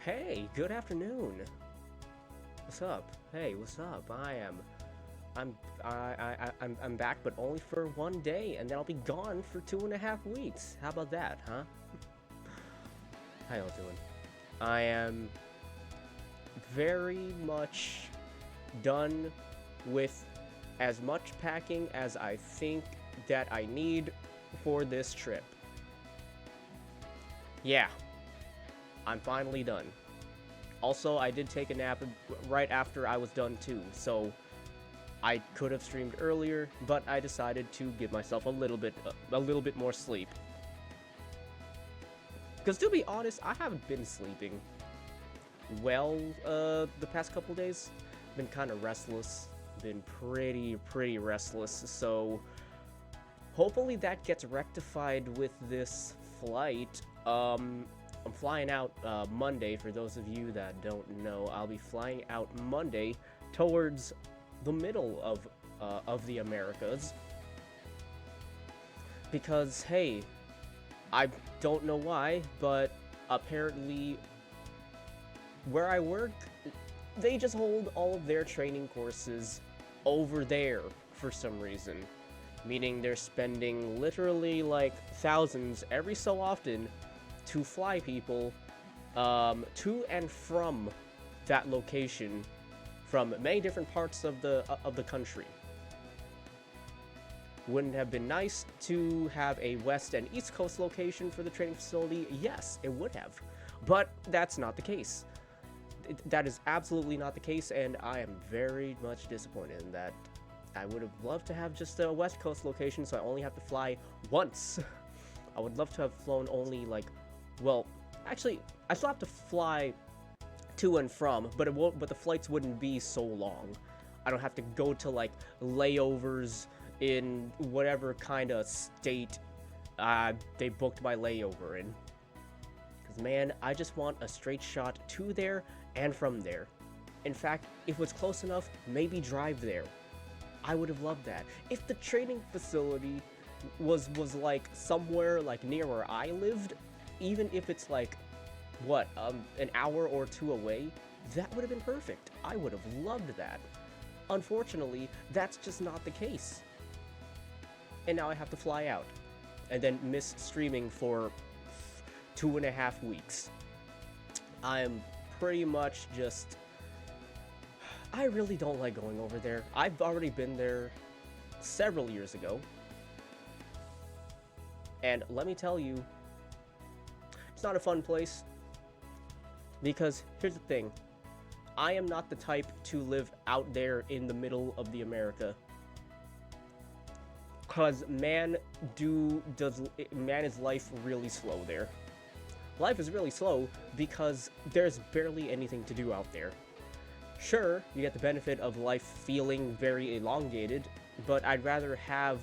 Hey, good afternoon. What's up? Hey, what's up? I'm back, but only for one day, and then I'll be gone for 2.5 weeks. How about that, huh? How y'all doing? I am very much done with as much packing as I think that I need for this trip. Yeah, I'm finally done. Also, I did take a nap right after I was done too, so I could have streamed earlier, but I decided to give myself a little bit more sleep. Because to be honest, I haven't been sleeping well the past couple days. Been kind of restless, been pretty restless, so hopefully that gets rectified with this flight. I'm flying out Monday. For those of you that don't know, I'll be flying out Monday towards the middle of the Americas. Because, hey, I don't know why, but apparently where I work, they just hold all of their training courses over there for some reason. Meaning they're spending literally like thousands every so often to fly people to and from that location from many different parts of the country. Wouldn't it have been nice to have a West and East Coast location for the training facility? Yes, it would have. But that's not the case. That is absolutely not the case, and I am very much disappointed in that. I would have loved to have just a West Coast location, so I only have to fly once. I would love to have flown only, like, well, actually, I still have to fly to and from, but but the flights wouldn't be so long. I don't have to go to, like, layovers in whatever kind of state they booked my layover in. Because, man, I just want a straight shot to there and from there. In fact, if it was close enough, maybe drive there. I would have loved that. If the training facility was like somewhere like near where I lived, even if it's like what, an hour or two away, that would have been perfect. I would have loved that. Unfortunately, that's just not the case. And now I have to fly out and then miss streaming for 2.5 weeks. I'm pretty much just, I really don't like going over there. I've already been there several years ago. And let me tell you, it's not a fun place. Because here's the thing. I am not the type to live out there in the middle of the America. Cause man is life really slow there. Life is really slow because there's barely anything to do out there. Sure, you get the benefit of life feeling very elongated, but I'd rather have,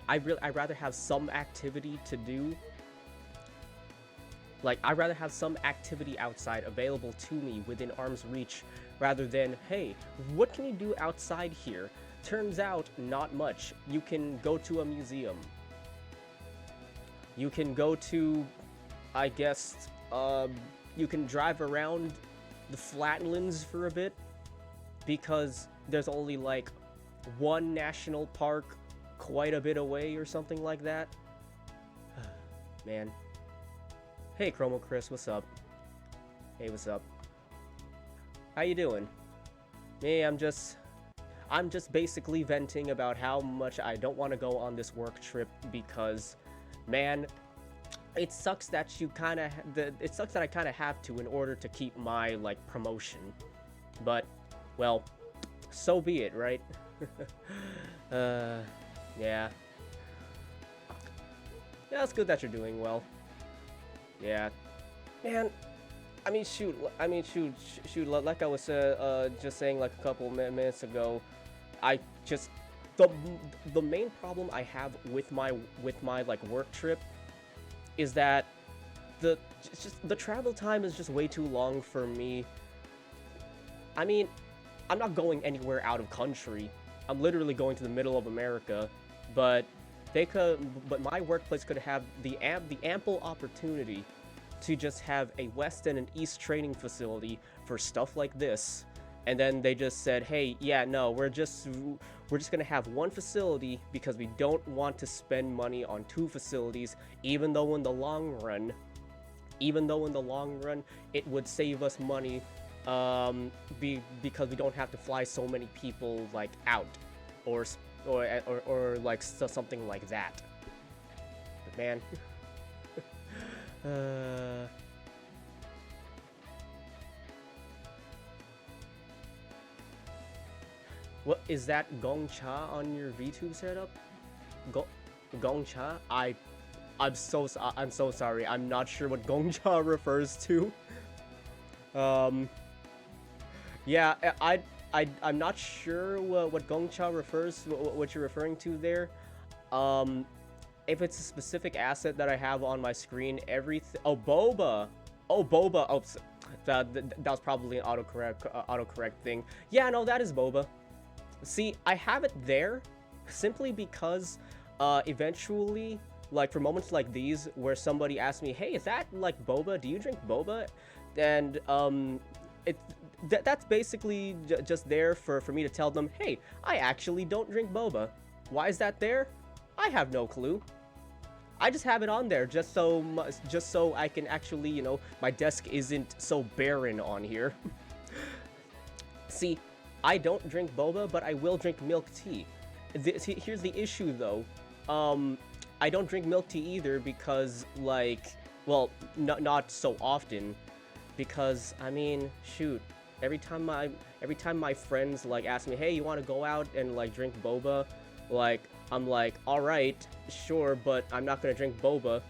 I'd rather have some activity to do. Like, I'd rather have some activity outside available to me within arm's reach, rather than, hey, what can you do outside here? Turns out, not much. You can go to a museum. You can go to, I guess, you can drive around the Flatlands for a bit, because there's only like one national park quite a bit away or something like that. Man. Hey Chromo Chris, what's up? Hey, what's up? How you doing? Me, I'm just basically venting about how much I don't want to go on this work trip because, man, it sucks that I kind of have to in order to keep my, like, promotion. But, well, so be it, right? Yeah. Yeah, it's good that you're doing well. Yeah. Man, shoot, like I was just saying like a couple minutes ago, the main problem I have with my like work trip is that the travel time is just way too long for me. I mean, I'm not going anywhere out of country. I'm literally going to the middle of America, but my workplace could have the ample opportunity to just have a West and an East training facility for stuff like this, and then they just said, hey, yeah, no, we're just gonna have one facility because we don't want to spend money on two facilities, even though in the long run it would save us money, because we don't have to fly so many people like out, or like something like that. But man, what is that Gongcha on your VTube setup? Gongcha? I'm so sorry. I'm not sure what Gongcha refers to. Yeah, I'm not sure what Gongcha refers, what you're referring to there. If it's a specific asset that I have on my screen, oh, Boba. Oh, Boba. Oh, that was probably an autocorrect thing. Yeah, no, that is Boba. See, I have it there simply because eventually, like for moments like these where somebody asks me, hey, is that like Boba? Do you drink Boba? And that's basically just there for me to tell them, hey, I actually don't drink Boba. Why is that there? I have no clue. I just have it on there just so I can actually, you know, my desk isn't so barren on here. See, I don't drink boba, but I will drink milk tea. Here's the issue though. I don't drink milk tea either because, like, well, not so often, because I mean, shoot, every time my friends like ask me, hey, you want to go out and like drink boba, like I'm like, all right, sure, but I'm not gonna drink boba.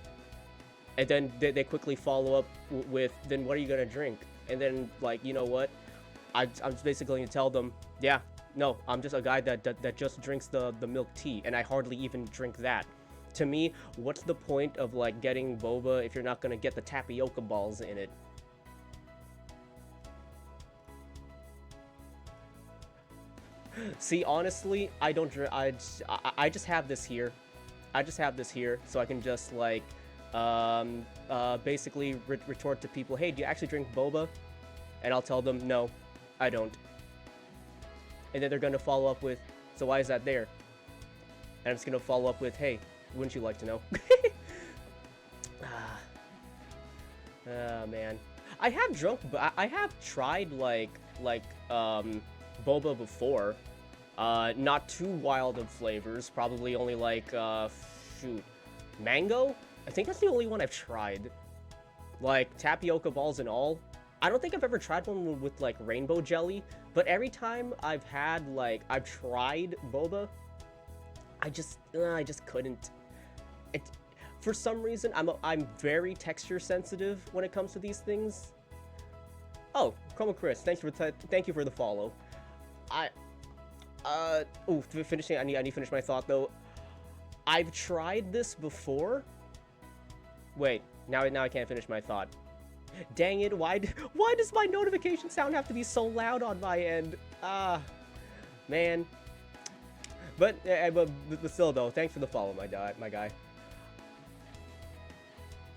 And then they quickly follow up with, then what are you gonna drink? And then, like, you know what? I'm basically gonna tell them, yeah, no, I'm just a guy that just drinks the milk tea, and I hardly even drink that. To me, what's the point of like getting boba if you're not gonna get the tapioca balls in it? See, honestly, I don't drink. I just have this here. I just have this here, so I can just like, basically retort to people, hey, do you actually drink boba? And I'll tell them, no, I don't. And then they're gonna follow up with, so why is that there? And I'm just gonna follow up with, hey, wouldn't you like to know? Man. I have drunk, but I have tried like boba before. Not too wild of flavors, probably only like, shoot, mango? I think that's the only one I've tried. Like, tapioca balls and all. I don't think I've ever tried one with like rainbow jelly, but every time I've had like, I've tried boba, I just couldn't. For some reason, I'm very texture sensitive when it comes to these things. Oh, Chroma Chris, thank you for the follow. Finishing. I need to finish my thought though. I've tried this before. Wait, now I can't finish my thought. Dang it! Why does my notification sound have to be so loud on my end? Man. But still though, thanks for the follow, my guy.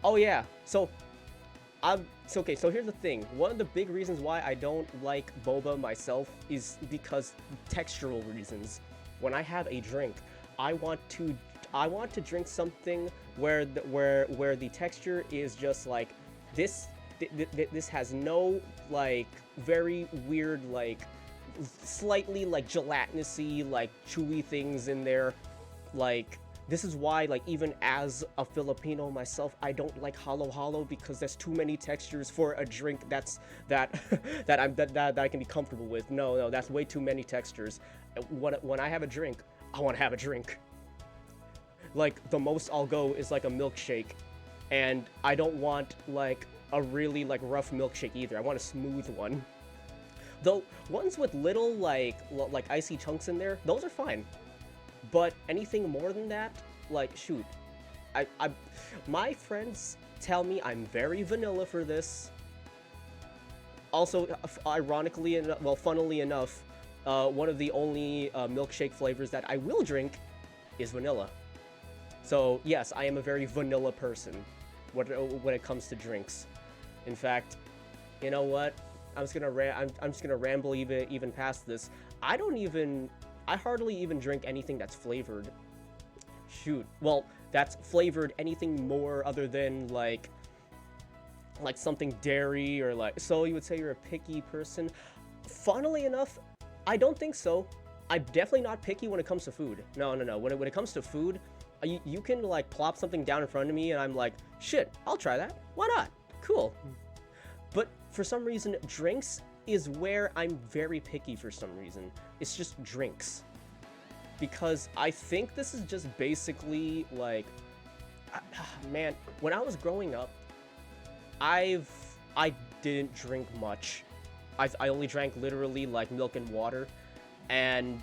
Oh yeah, so okay, so here's the thing. One of the big reasons why I don't like boba myself is because textural reasons. When I have a drink, I want to drink something where the texture is just like this. This has no like very weird like slightly like gelatinous-y like chewy things in there. Like, this is why, like, even as a Filipino myself, I don't like halo because there's too many textures for a drink that I can be comfortable with. No, that's way too many textures. When I have a drink, I want to have a drink. Like, the most I'll go is like a milkshake, and I don't want like a really like rough milkshake either. I want a smooth one. Though ones with little like icy chunks in there, those are fine. But anything more than that, like, shoot, my friends tell me I'm very vanilla for this. Also, ironically, well, funnily enough, one of the only milkshake flavors that I will drink is vanilla. So yes, I am a very vanilla person. when it comes to drinks. In fact, you know what? I'm just gonna ramble even past this. I hardly even drink anything that's flavored. Shoot. Well, that's flavored anything more other than like something dairy or like. So you would say you're a picky person? Funnily enough, I don't think so. I'm definitely not picky when it comes to food. No. When it comes to food, you can like plop something down in front of me and I'm like, shit, I'll try that. Why not? Cool. But for some reason, drinks is where I'm very picky for some reason. It's just drinks. Because I think this is just basically like, man, when I was growing up, I didn't drink much. I only drank literally like milk and water, and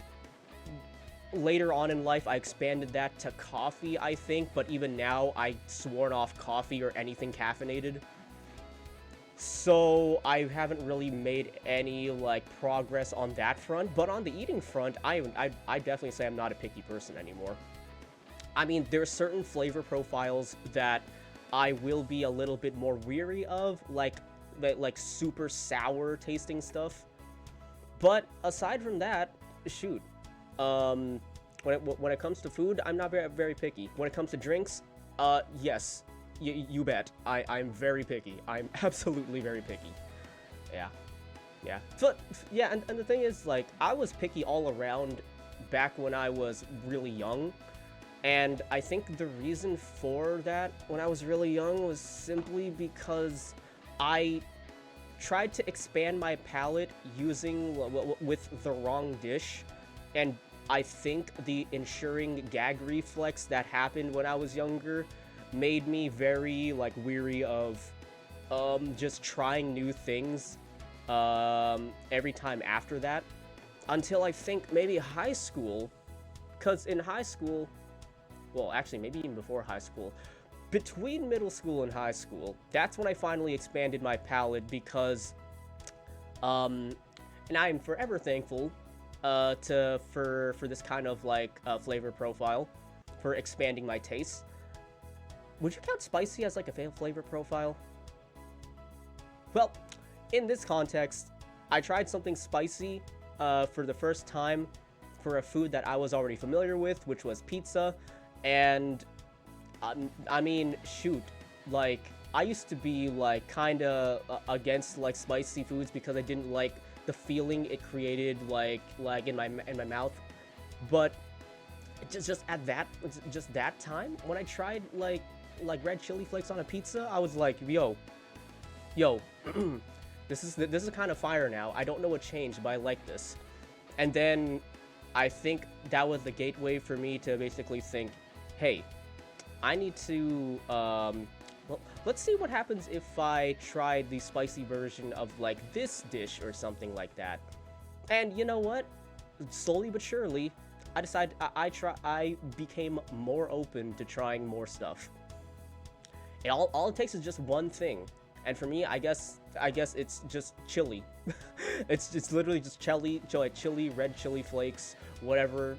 later on in life I expanded that to coffee, I think, but even now I sworn off coffee or anything caffeinated. So I haven't really made any like progress on that front, but on the eating front, I definitely say I'm not a picky person anymore. I mean, there are certain flavor profiles that I will be a little bit more weary of, like super sour tasting stuff. But aside from that, shoot, when it comes to food, I'm not very picky. When it comes to drinks, yes, you bet. I'm very picky. I'm absolutely very picky. Yeah. But yeah, and the thing is, like, I was picky all around back when I was really young. And I think the reason for that when I was really young was simply because I tried to expand my palate using with the wrong dish, and I think the ensuring gag reflex that happened when I was younger made me very like weary of just trying new things every time after that, until I think maybe high school, because in high school, well, actually, maybe even before high school, between middle school and high school, that's when I finally expanded my palate because, and I'm forever thankful for this kind of like flavor profile, for expanding my taste. Would you count spicy as like a flavor profile? Well, in this context, I tried something spicy for the first time for a food that I was already familiar with, which was pizza. And I mean, shoot, like, I used to be like kinda against like spicy foods because I didn't like the feeling it created like in my mouth. But just at that time when I tried like red chili flakes on a pizza, I was like, yo, this is kind of fire now. I don't know what changed, but I like this. And then I think that was the gateway for me to basically think, hey, I need to, well, let's see what happens if I try the spicy version of, like, this dish or something like that. And you know what? Slowly but surely, I decided, I became more open to trying more stuff. All it takes is just one thing. And for me, I guess it's just chili. it's literally just chili, red chili flakes, whatever,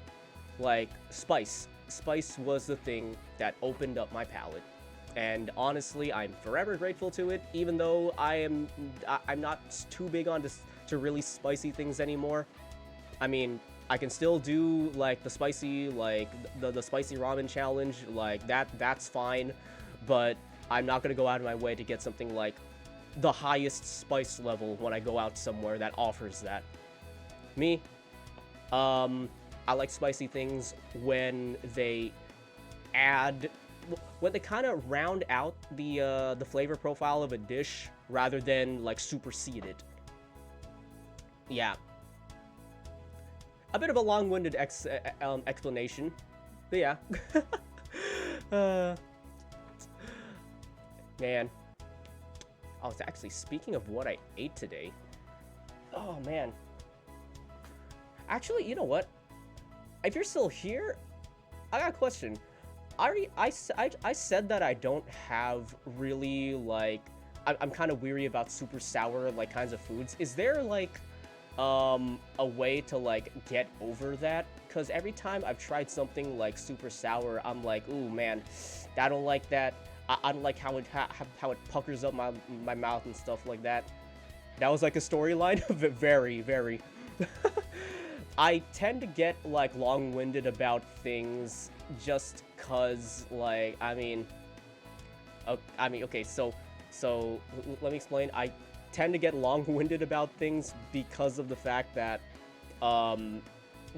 like, spice. Spice was the thing that opened up my palate, and honestly, I'm forever grateful to it. Even though I'm not too big on to really spicy things anymore. I mean, I can still do like the spicy, like the spicy ramen challenge, like that's fine, but I'm not gonna go out of my way to get something like the highest spice level when I go out somewhere that offers that. Me, I like spicy things when they kind of round out the flavor profile of a dish rather than like supersede it. Yeah. A bit of a long-winded explanation, but yeah. Man. Oh, it's actually, speaking of what I ate today. Oh, man. Actually, you know what? If you're still here, I got a question. I said that I don't have really, like, I'm kind of weary about super sour, like, kinds of foods. Is there, like, a way to, like, get over that? Because every time I've tried something, like, super sour, I'm like, ooh, man, I don't like that. I don't like how it puckers up my mouth and stuff like that. That was like a storyline. Very, very. I tend to get like long-winded about things just cause like okay, so let me explain. I tend to get long-winded about things because of the fact that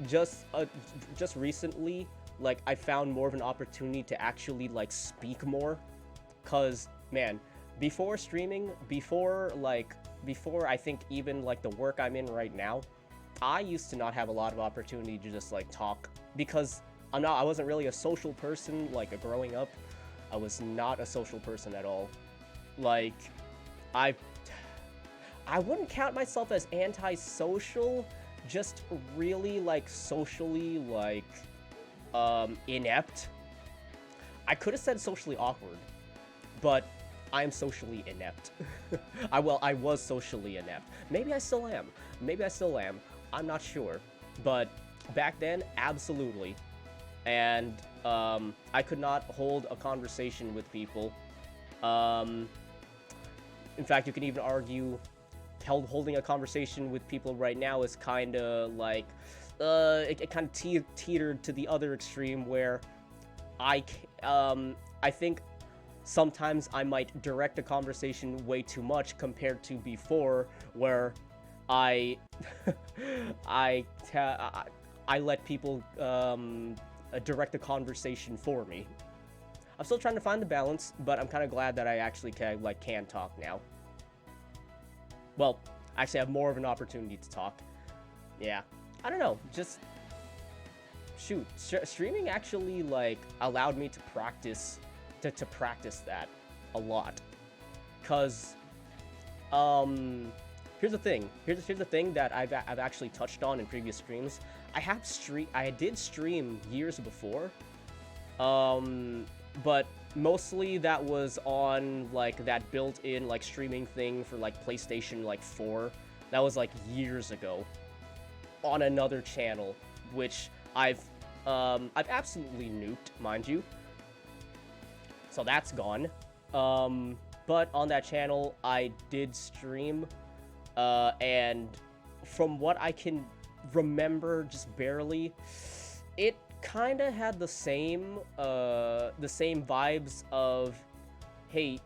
just recently, like, I found more of an opportunity to actually like speak more, cause man, before streaming, before I think even like the work I'm in right now, I used to not have a lot of opportunity to just like talk, because I wasn't really a social person. Like, growing up, I was not a social person at all. Like, I wouldn't count myself as antisocial, just really like socially like inept. I could have said socially awkward, but I'm socially inept. I was socially inept. Maybe I still am. I'm not sure. But back then, absolutely. And I could not hold a conversation with people. In fact, you can even argue holding a conversation with people right now is kind of like it kind of teetered to the other extreme, where I think sometimes I might direct a conversation way too much compared to before, where I let people direct the conversation for me. I'm still trying to find the balance, but I'm kind of glad that I actually can talk now. Well, actually, I have more of an opportunity to talk. Yeah, I don't know. Just shoot, streaming actually like allowed me to practice that a lot. Cause here's the thing. Here's the thing that I've actually touched on in previous streams. I did stream years before. But mostly that was on like that built-in like streaming thing for like PlayStation like 4. That was like years ago on another channel, which I've absolutely nuked, mind you. So that's gone. But on that channel I did stream, and from what I can remember just barely, it kind of had the same vibes of, hey,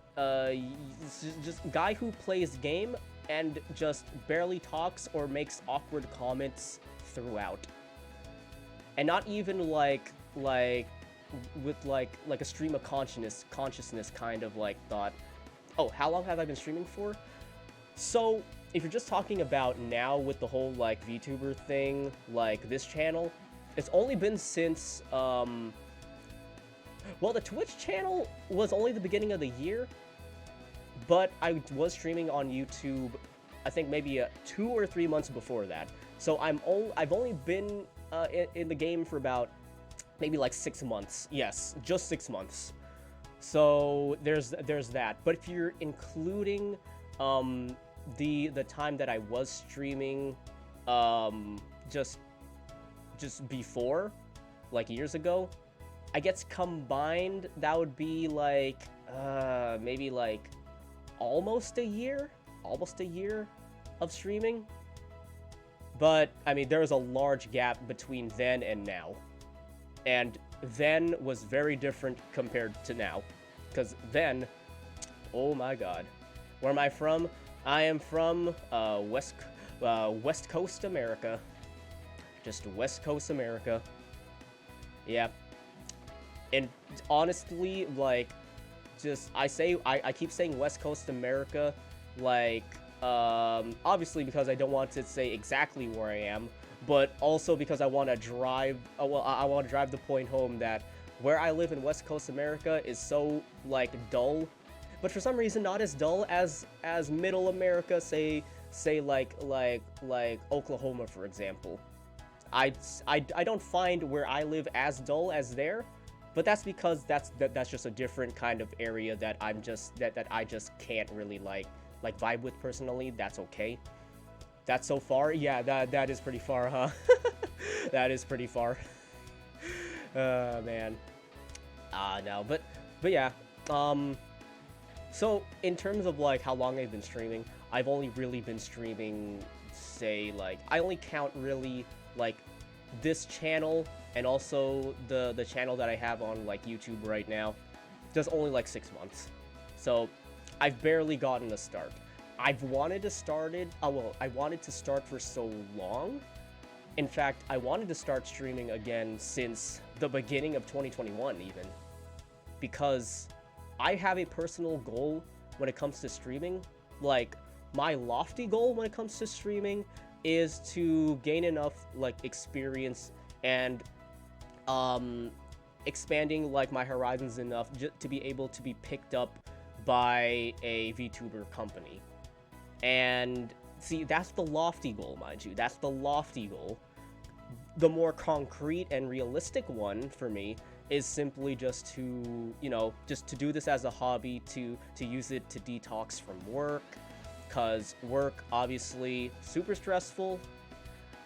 just guy who plays game and just barely talks or makes awkward comments throughout, and not even like with like a stream of consciousness kind of like thought. Oh, how long have I been streaming for? So if you're just talking about now with the whole like VTuber thing, like this channel, it's only been since, well, the Twitch channel was only the beginning of the year, but I was streaming on YouTube, I think maybe 2 or 3 months before that. So I've only been in the game for about maybe like 6 months. Yes, just 6 months. So there's that. But if you're including the time that I was streaming, just before, like years ago, I guess combined that would be like maybe like almost a year of streaming. But I mean, there was a large gap between then and now, and then was very different compared to now, because then, oh my god, where am I from? I am from West Coast America. Just West Coast America. Yeah. And honestly, like, just I keep saying West Coast America, like, obviously because I don't want to say exactly where I am, but also because I want to drive, I want to drive the point home that where I live in West Coast America is so like dull, but for some reason not as dull as Middle America, say like Oklahoma, for example. I don't find where I live as dull as there, but that's because that's just a different kind of area that I just can't really like vibe with personally. That's okay. That's so far. Yeah, that is pretty far, huh? That is pretty far. Man. No, but yeah. So in terms of like how long I've been streaming, I've only really been streaming, say, like, I only count really like this channel and also the channel that I have on like YouTube right now, just only like 6 months. So I've barely gotten a start. I've wanted to start it, I wanted to start for so long. In fact, I wanted to start streaming again since the beginning of 2021 even, because I have a personal goal when it comes to streaming. Like, my lofty goal when it comes to streaming is to gain enough, like, experience and, expanding, like, my horizons enough to be able to be picked up by a VTuber company. And, see, that's the lofty goal, mind you. That's the lofty goal. The more concrete and realistic one, for me, is simply just to, you know, just to do this as a hobby, to use it to detox from work, because work, obviously, super stressful.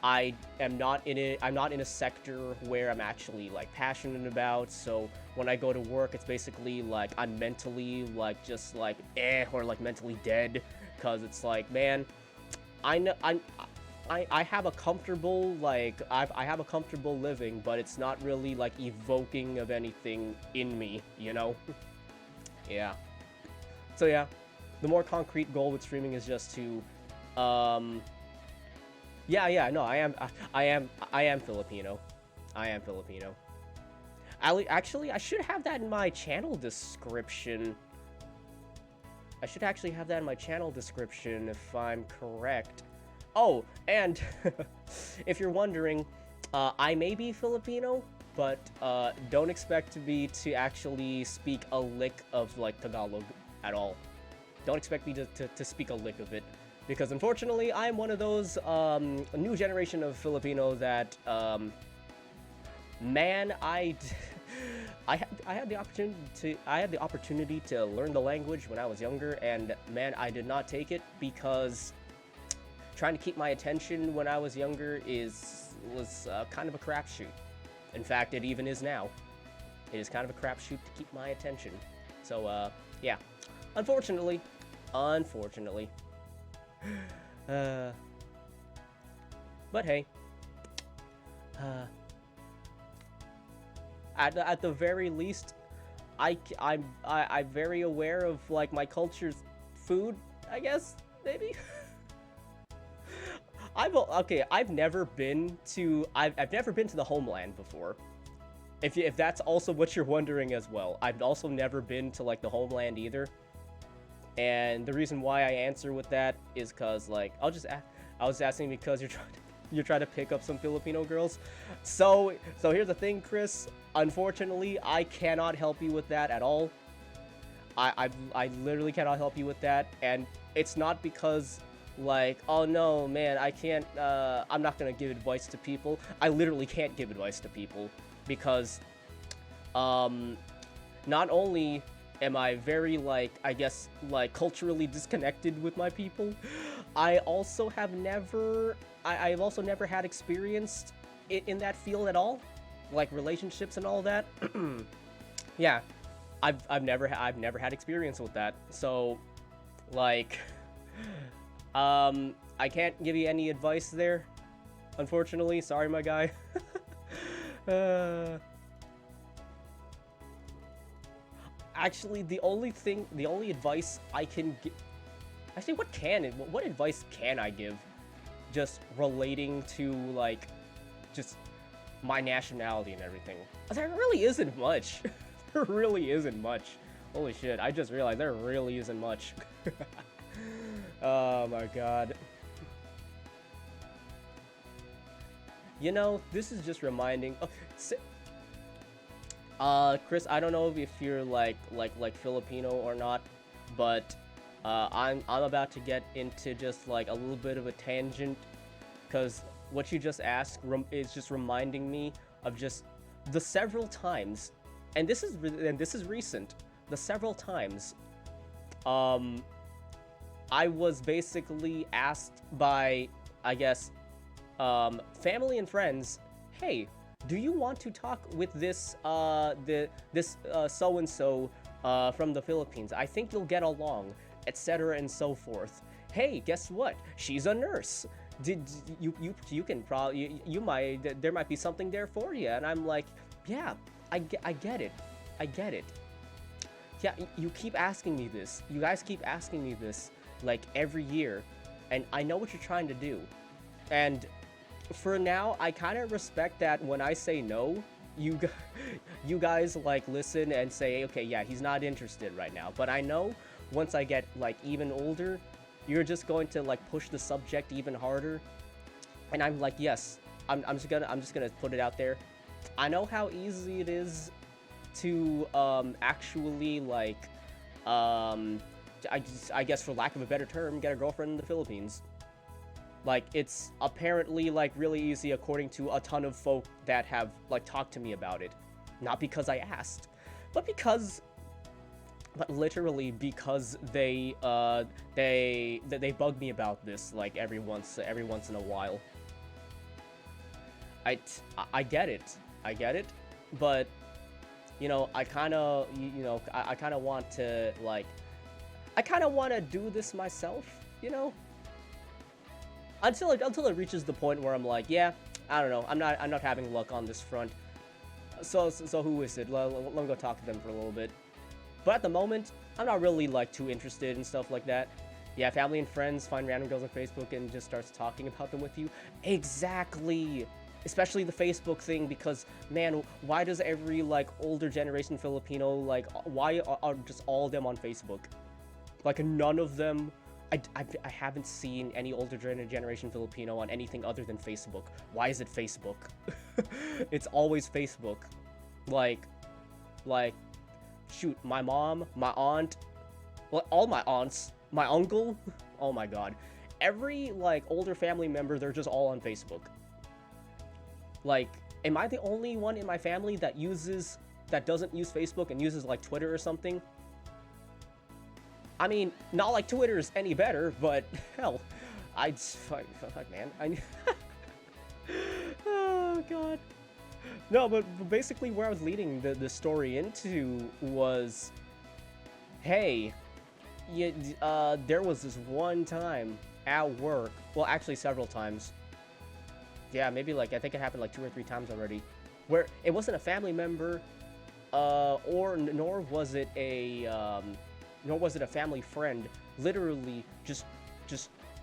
I'm not in a sector where I'm actually, like, passionate about, so when I go to work, it's basically, like, I'm mentally, like, just, like, or, like, mentally dead, because it's like, man, I have a comfortable, like, I have a comfortable living, but it's not really, like, evoking of anything in me, you know? Yeah. So, yeah. The more concrete goal with streaming is just to, yeah, no, I am Filipino. I am Filipino. Actually, I should have that in my channel description. I should actually have that in my channel description if I'm correct. Oh, and if you're wondering, I may be Filipino, but don't expect me to actually speak a lick of, like, Tagalog at all. Don't expect me to speak a lick of it, because unfortunately, I'm one of those new generation of Filipino that, man, I had the opportunity to learn the language when I was younger, and man, I did not take it, because trying to keep my attention when I was younger was kind of a crapshoot. In fact, it even is now. It is kind of a crapshoot to keep my attention. So, yeah. Unfortunately. But hey. At the very least, I'm very aware of, like, my culture's food, I guess, maybe? I've never been to the homeland before. If that's also what you're wondering as well. I've also never been to, like, the homeland either. And the reason why I answer with that is cuz, like, I was asking because you're trying to pick up some Filipino girls. So here's the thing, Chris. Unfortunately, I cannot help you with that at all. I literally cannot help you with that, and it's not because, like, oh no, man, I can't, I'm not gonna give advice to people. I literally can't give advice to people, because, not only am I very, like, I guess, like, culturally disconnected with my people, I've also never had experience in that field at all, like, relationships and all that. Yeah, I've never had experience with that, so, like, I can't give you any advice there, unfortunately. Sorry, my guy. Actually, the only advice I can give... Actually, what advice can I give? Just relating to, like, just my nationality and everything. There really isn't much. There really isn't much. Holy shit, I just realized there really isn't much. Oh my god. You know, this is just reminding... Chris, I don't know if you're like Filipino or not, but I'm about to get into just, like, a little bit of a tangent, because what you just asked is just reminding me of just the several times, and this is recent, the several times I was basically asked by, I guess, family and friends, hey, do you want to talk with this so-and-so from the Philippines. I think you'll get along, etc. and so forth. Hey, guess what? She's a nurse. Did you can probably you might there might be something there for you. And I'm like, yeah, I get it. I get it. Yeah, you keep asking me this. You guys keep asking me this like every year, and I know what you're trying to do. And for now, I kind of respect that when I say no, you guys like listen and say, okay, yeah, he's not interested right now. But I know once I get like even older, you're just going to like push the subject even harder. And I'm like, yes, I'm just gonna put it out there. I know how easy it is to actually like I guess for lack of a better term, get a girlfriend in the Philippines. Like, it's apparently like really easy according to a ton of folk that have like talked to me about it. Not because I asked, but literally because they bug me about this like every once in a while. I get it, but you know, I kind of want to like, I kind of want to do this myself, you know, until it reaches the point where I'm like, yeah, I don't know, I'm not having luck on this front. So who is it? Let me go talk to them for a little bit. But at the moment, I'm not really like too interested in stuff like that. Yeah, family and friends find random girls on Facebook and just starts talking about them with you. Exactly. Especially the Facebook thing, because man, why does every like older generation Filipino like, why are just all of them on Facebook? Like none of them. I haven't seen any older generation Filipino on anything other than Facebook. Why is it Facebook? It's always Facebook. Like, shoot, my mom, my aunt, well, all my aunts, my uncle. Oh my god, every like older family member, they're just all on Facebook. Like, am I the only one in my family that doesn't use Facebook and uses like Twitter or something? I mean, not like Twitter is any better, but hell, fuck man. Oh god. No, but basically where I was leading the story into was, hey, there was this one time at work, well, actually several times. Yeah, maybe like, I think it happened like 2 or 3 times already, where it wasn't a family member, nor was it a family friend. Literally, just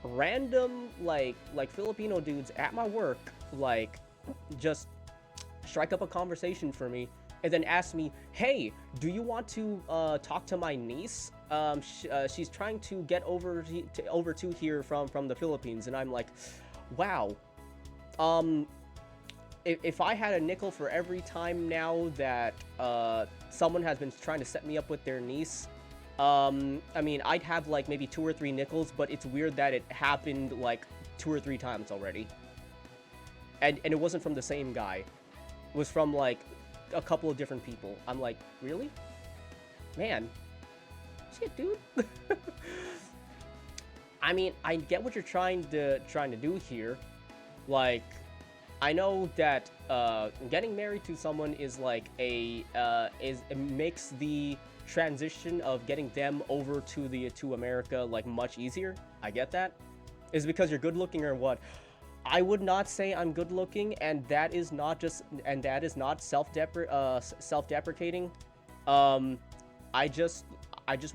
random like Filipino dudes at my work, like, just strike up a conversation for me, and then ask me, hey, do you want to talk to my niece? She's trying to get over to here from the Philippines. And I'm like, wow. If I had a nickel for every time now that someone has been trying to set me up with their niece, I mean, I'd have like maybe 2 or 3 nickels, but it's weird that it happened like 2 or 3 times already. And it wasn't from the same guy. It was from like a couple of different people. I'm like, really? Man. Shit, dude. I mean, I get what you're trying to do here. Like, I know that getting married to someone is like it makes the transition of getting them over to America like much easier. I get that. Is it because you're good looking or what? I would not say I'm good looking, and that is not self-deprecating. I just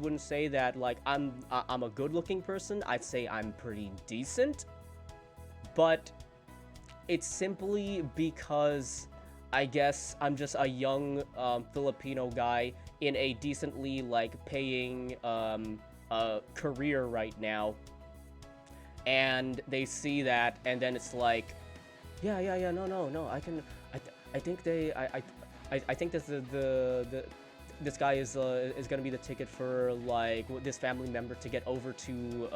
wouldn't say that like I'm a good looking person. I'd say I'm pretty decent, but it's simply because I guess I'm just a young Filipino guy in a decently like paying career right now, and they see that, and then it's like, no, I think this guy is gonna be the ticket for like this family member to get over to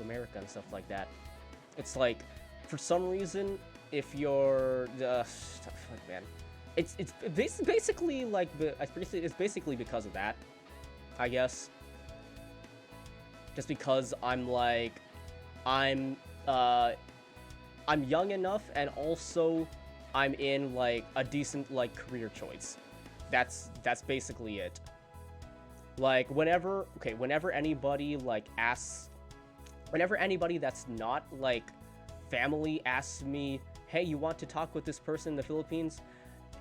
America and stuff like that. It's like, for some reason, if you're fuck, man, it's basically like it's basically because of that, I guess. Just because I'm young enough, and also I'm in like a decent like career choice. That's basically it. Like, whenever anybody, like, asks, whenever anybody that's not, like, family asks me, hey, you want to talk with this person in the Philippines,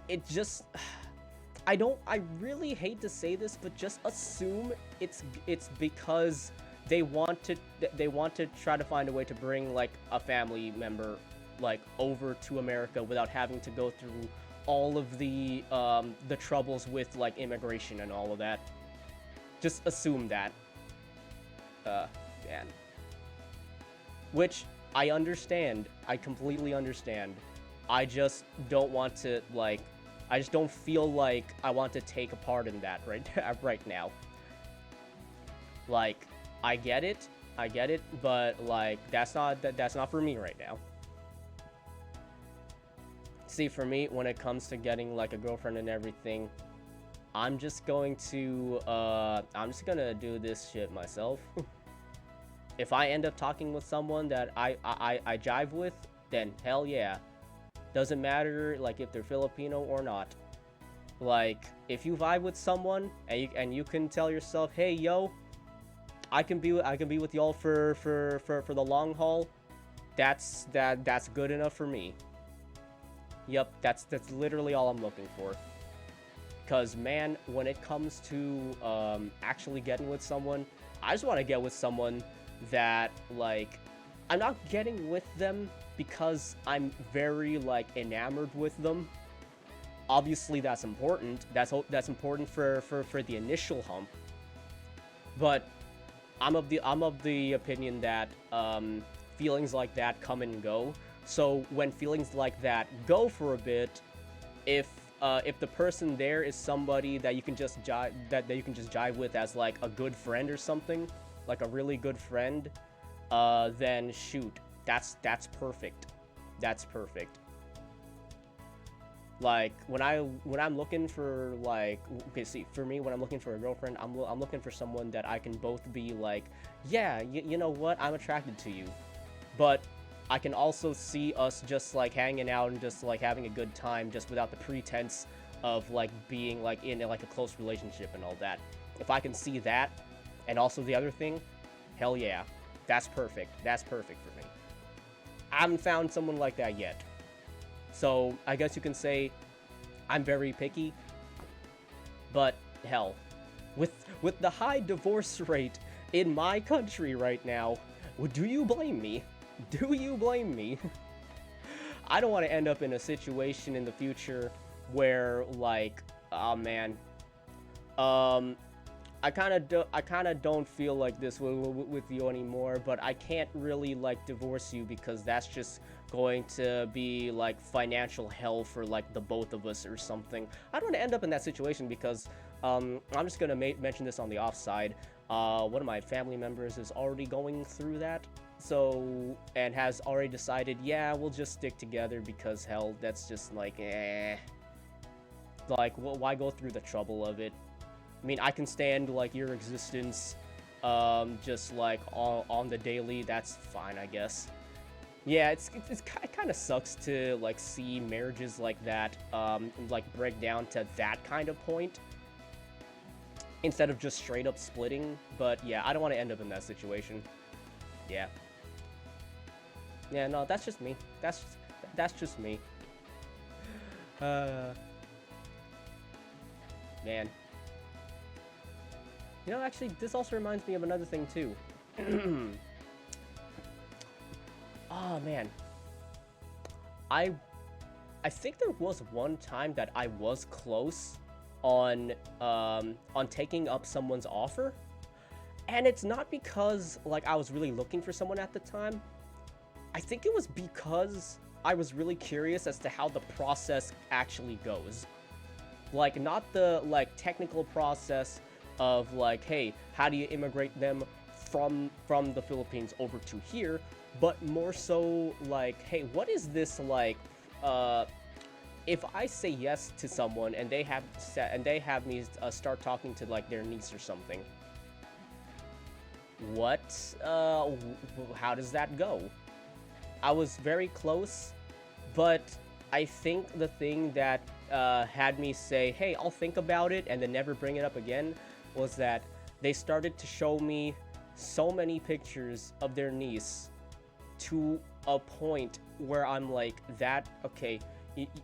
it just, I really hate to say this, but just assume it's because they want to try to find a way to bring, like, a family member, like, over to America without having to go through all of the troubles with, like, immigration and all of that. Just assume that. Man. Which, I understand. I completely understand. I just don't want to, like, I just don't feel like I want to take a part in that right now. Like, I get it, but, like, that's not for me right now. See, for me, when it comes to getting, like, a girlfriend and everything, I'm just gonna do this shit myself. If I end up talking with someone that I jive with, then hell yeah. Doesn't matter, like, if they're Filipino or not. Like, if you vibe with someone and you can tell yourself, hey yo, I can be with y'all for the long haul, that's good enough for me. Yep, that's literally all I'm looking for. Because, man, when it comes to actually getting with someone, I just want to get with someone that, like, I'm not getting with them because I'm very, like, enamored with them. Obviously, that's important. That's important for the initial hump. But I'm of the opinion that feelings like that come and go. So when feelings like that go for a bit, if the person there is somebody that you can just jive with as, like, a good friend or something, like a really good friend, then shoot, that's perfect. That's perfect. Like, when I'm looking for, like, okay, see, for me, when I'm looking for a girlfriend, I'm looking for someone that I can both be like, yeah, you know what, I'm attracted to you, but I can also see us just, like, hanging out and just, like, having a good time just without the pretense of, like, being, like, in, like, a close relationship and all that. If I can see that, and also the other thing, hell yeah, that's perfect. That's perfect for me. I haven't found someone like that yet. So, I guess you can say I'm very picky, but hell, with the high divorce rate in my country right now, do you blame me? Do you blame me? I don't want to end up in a situation in the future where, like, oh man, I kind of don't feel like this with you anymore, but I can't really, like, divorce you because that's just going to be, like, financial hell for, like, the both of us or something. I don't want to end up in that situation because I'm just gonna mention this on the offside. One of my family members is already going through that. So, and has already decided, yeah, we'll just stick together because, hell, that's just, like, like, why go through the trouble of it? I mean, I can stand, like, your existence, just, like, on the daily, that's fine, I guess. Yeah, it kind of sucks to, like, see marriages like that, like, break down to that kind of point, instead of just straight up splitting, but yeah, I don't want to end up in that situation. Yeah. Yeah, no, that's just me. That's just me. Man. You know, actually, this also reminds me of another thing, too. Oh, man. I think there was one time that I was close on taking up someone's offer. And it's not because, like, I was really looking for someone at the time. I think it was because I was really curious as to how the process actually goes. Like, not the, like, technical process of, like, hey, how do you immigrate them from the Philippines over to here, but more so, like, hey, what is this, like, if I say yes to someone and they have me start talking to, like, their niece or something, what, how does that go? I was very close, but I think the thing that had me say, hey, I'll think about it and then never bring it up again, was that they started to show me so many pictures of their niece to a point where I'm like, okay,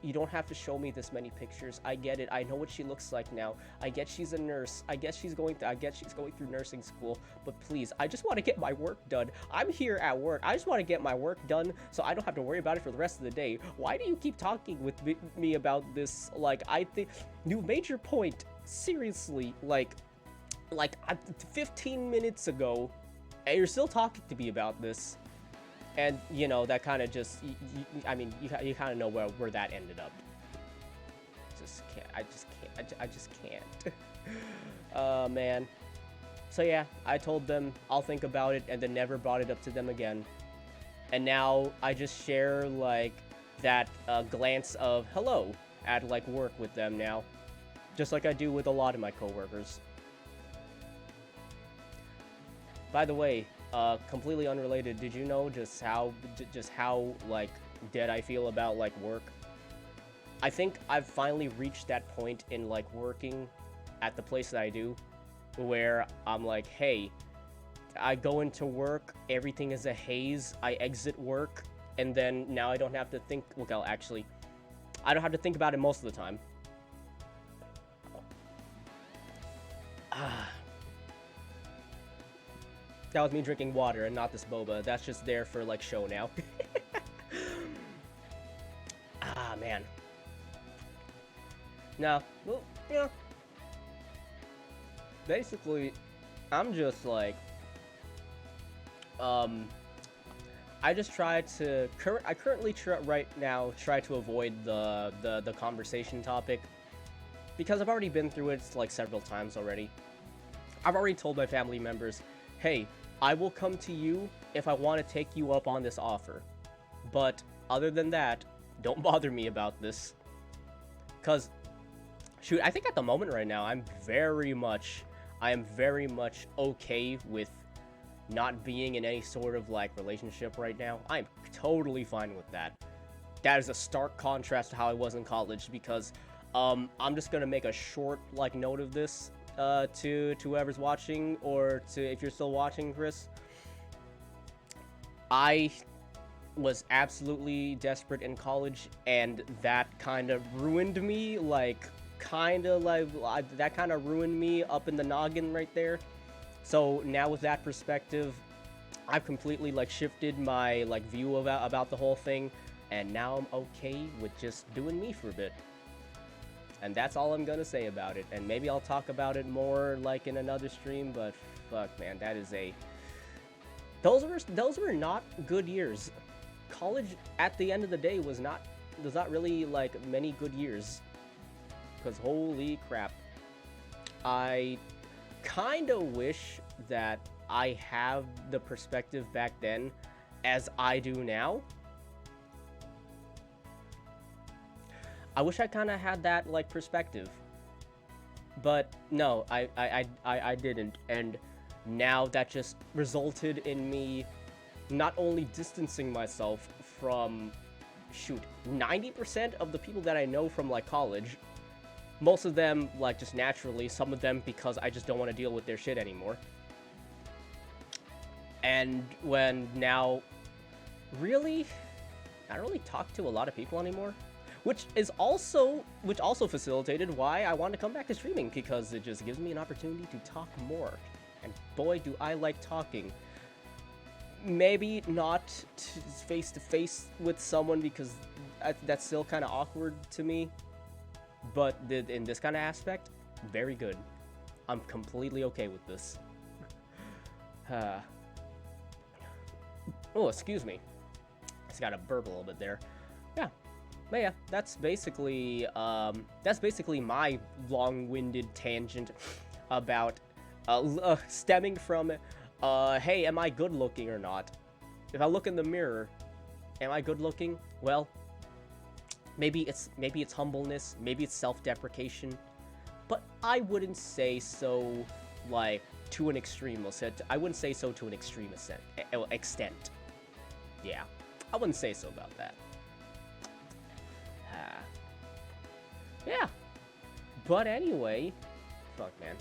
you don't have to show me this many pictures. I get it. I know what she looks like now. I get she's a nurse. I get she's going through nursing school. But please, I just want to get my work done. I'm here at work. I just want to get my work done so I don't have to worry about it for the rest of the day. Why do you keep talking with me about this? Like, I think you made your point. Seriously, like 15 minutes ago, and you're still talking to me about this. And, you know, that kind of just, I mean, you kind of know where that ended up. I just can't. Man. So yeah, I told them I'll think about it and then never brought it up to them again. And now I just share, like, that glance of hello at, like, work with them now. Just like I do with a lot of my coworkers. By the way, completely unrelated, did you know just how like dead I feel about like work? I think I've finally reached that point in like working at the place that I do where I'm like, hey, I go into work, everything is a haze, I exit work, and then now I don't have to think, well, actually, I don't have to think about it most of the time. That was me drinking water and not this boba. That's just there for, like, show now. Man. No. Well, yeah. Basically, I'm just, like... I just try to... I currently right now try to avoid the conversation topic. Because I've already been through it, like, several times already. I've already told my family members, hey, I will come to you if I want to take you up on this offer. But other than that, don't bother me about this. Because, shoot, I think at the moment right now, I am very much okay with not being in any sort of, like, relationship right now. I'm totally fine with that. That is a stark contrast to how I was in college, because, I'm just gonna make a short, like, note of this. To whoever's watching, or to if you're still watching, Chris, I was absolutely desperate in college, and that kind of ruined me, that kind of ruined me up in the noggin right there. So now with that perspective, I've completely, like, shifted my, like, view about the whole thing, and now I'm okay with just doing me for a bit. And that's all I'm gonna say about it. And maybe I'll talk about it more, like, in another stream, but fuck, man, that is a... Those were not good years. College, at the end of the day, was not really, like, many good years. Because holy crap. I kinda wish that I have the perspective back then as I do now. I wish I kind of had that, like, perspective, but no, I didn't, and now that just resulted in me not only distancing myself from, shoot, 90% of the people that I know from, like, college, most of them, like, just naturally, some of them because I just don't want to deal with their shit anymore, and when now, really, I don't really talk to a lot of people anymore. Which also facilitated why I want to come back to streaming, because it just gives me an opportunity to talk more. And boy, do I like talking. Maybe not face to face with someone, because that's still kind of awkward to me. But in this kind of aspect, very good. I'm completely okay with this. Oh, excuse me. Just gotta burp a little bit there. Yeah. But yeah, that's basically my long-winded tangent about stemming from hey, am I good looking or not? If I look in the mirror, am I good looking? Well, maybe it's humbleness, maybe it's self-deprecation, but I wouldn't say so, like, to an extreme extent. I wouldn't say so to an extreme extent. Yeah, I wouldn't say so about that. Yeah, but anyway, fuck, man.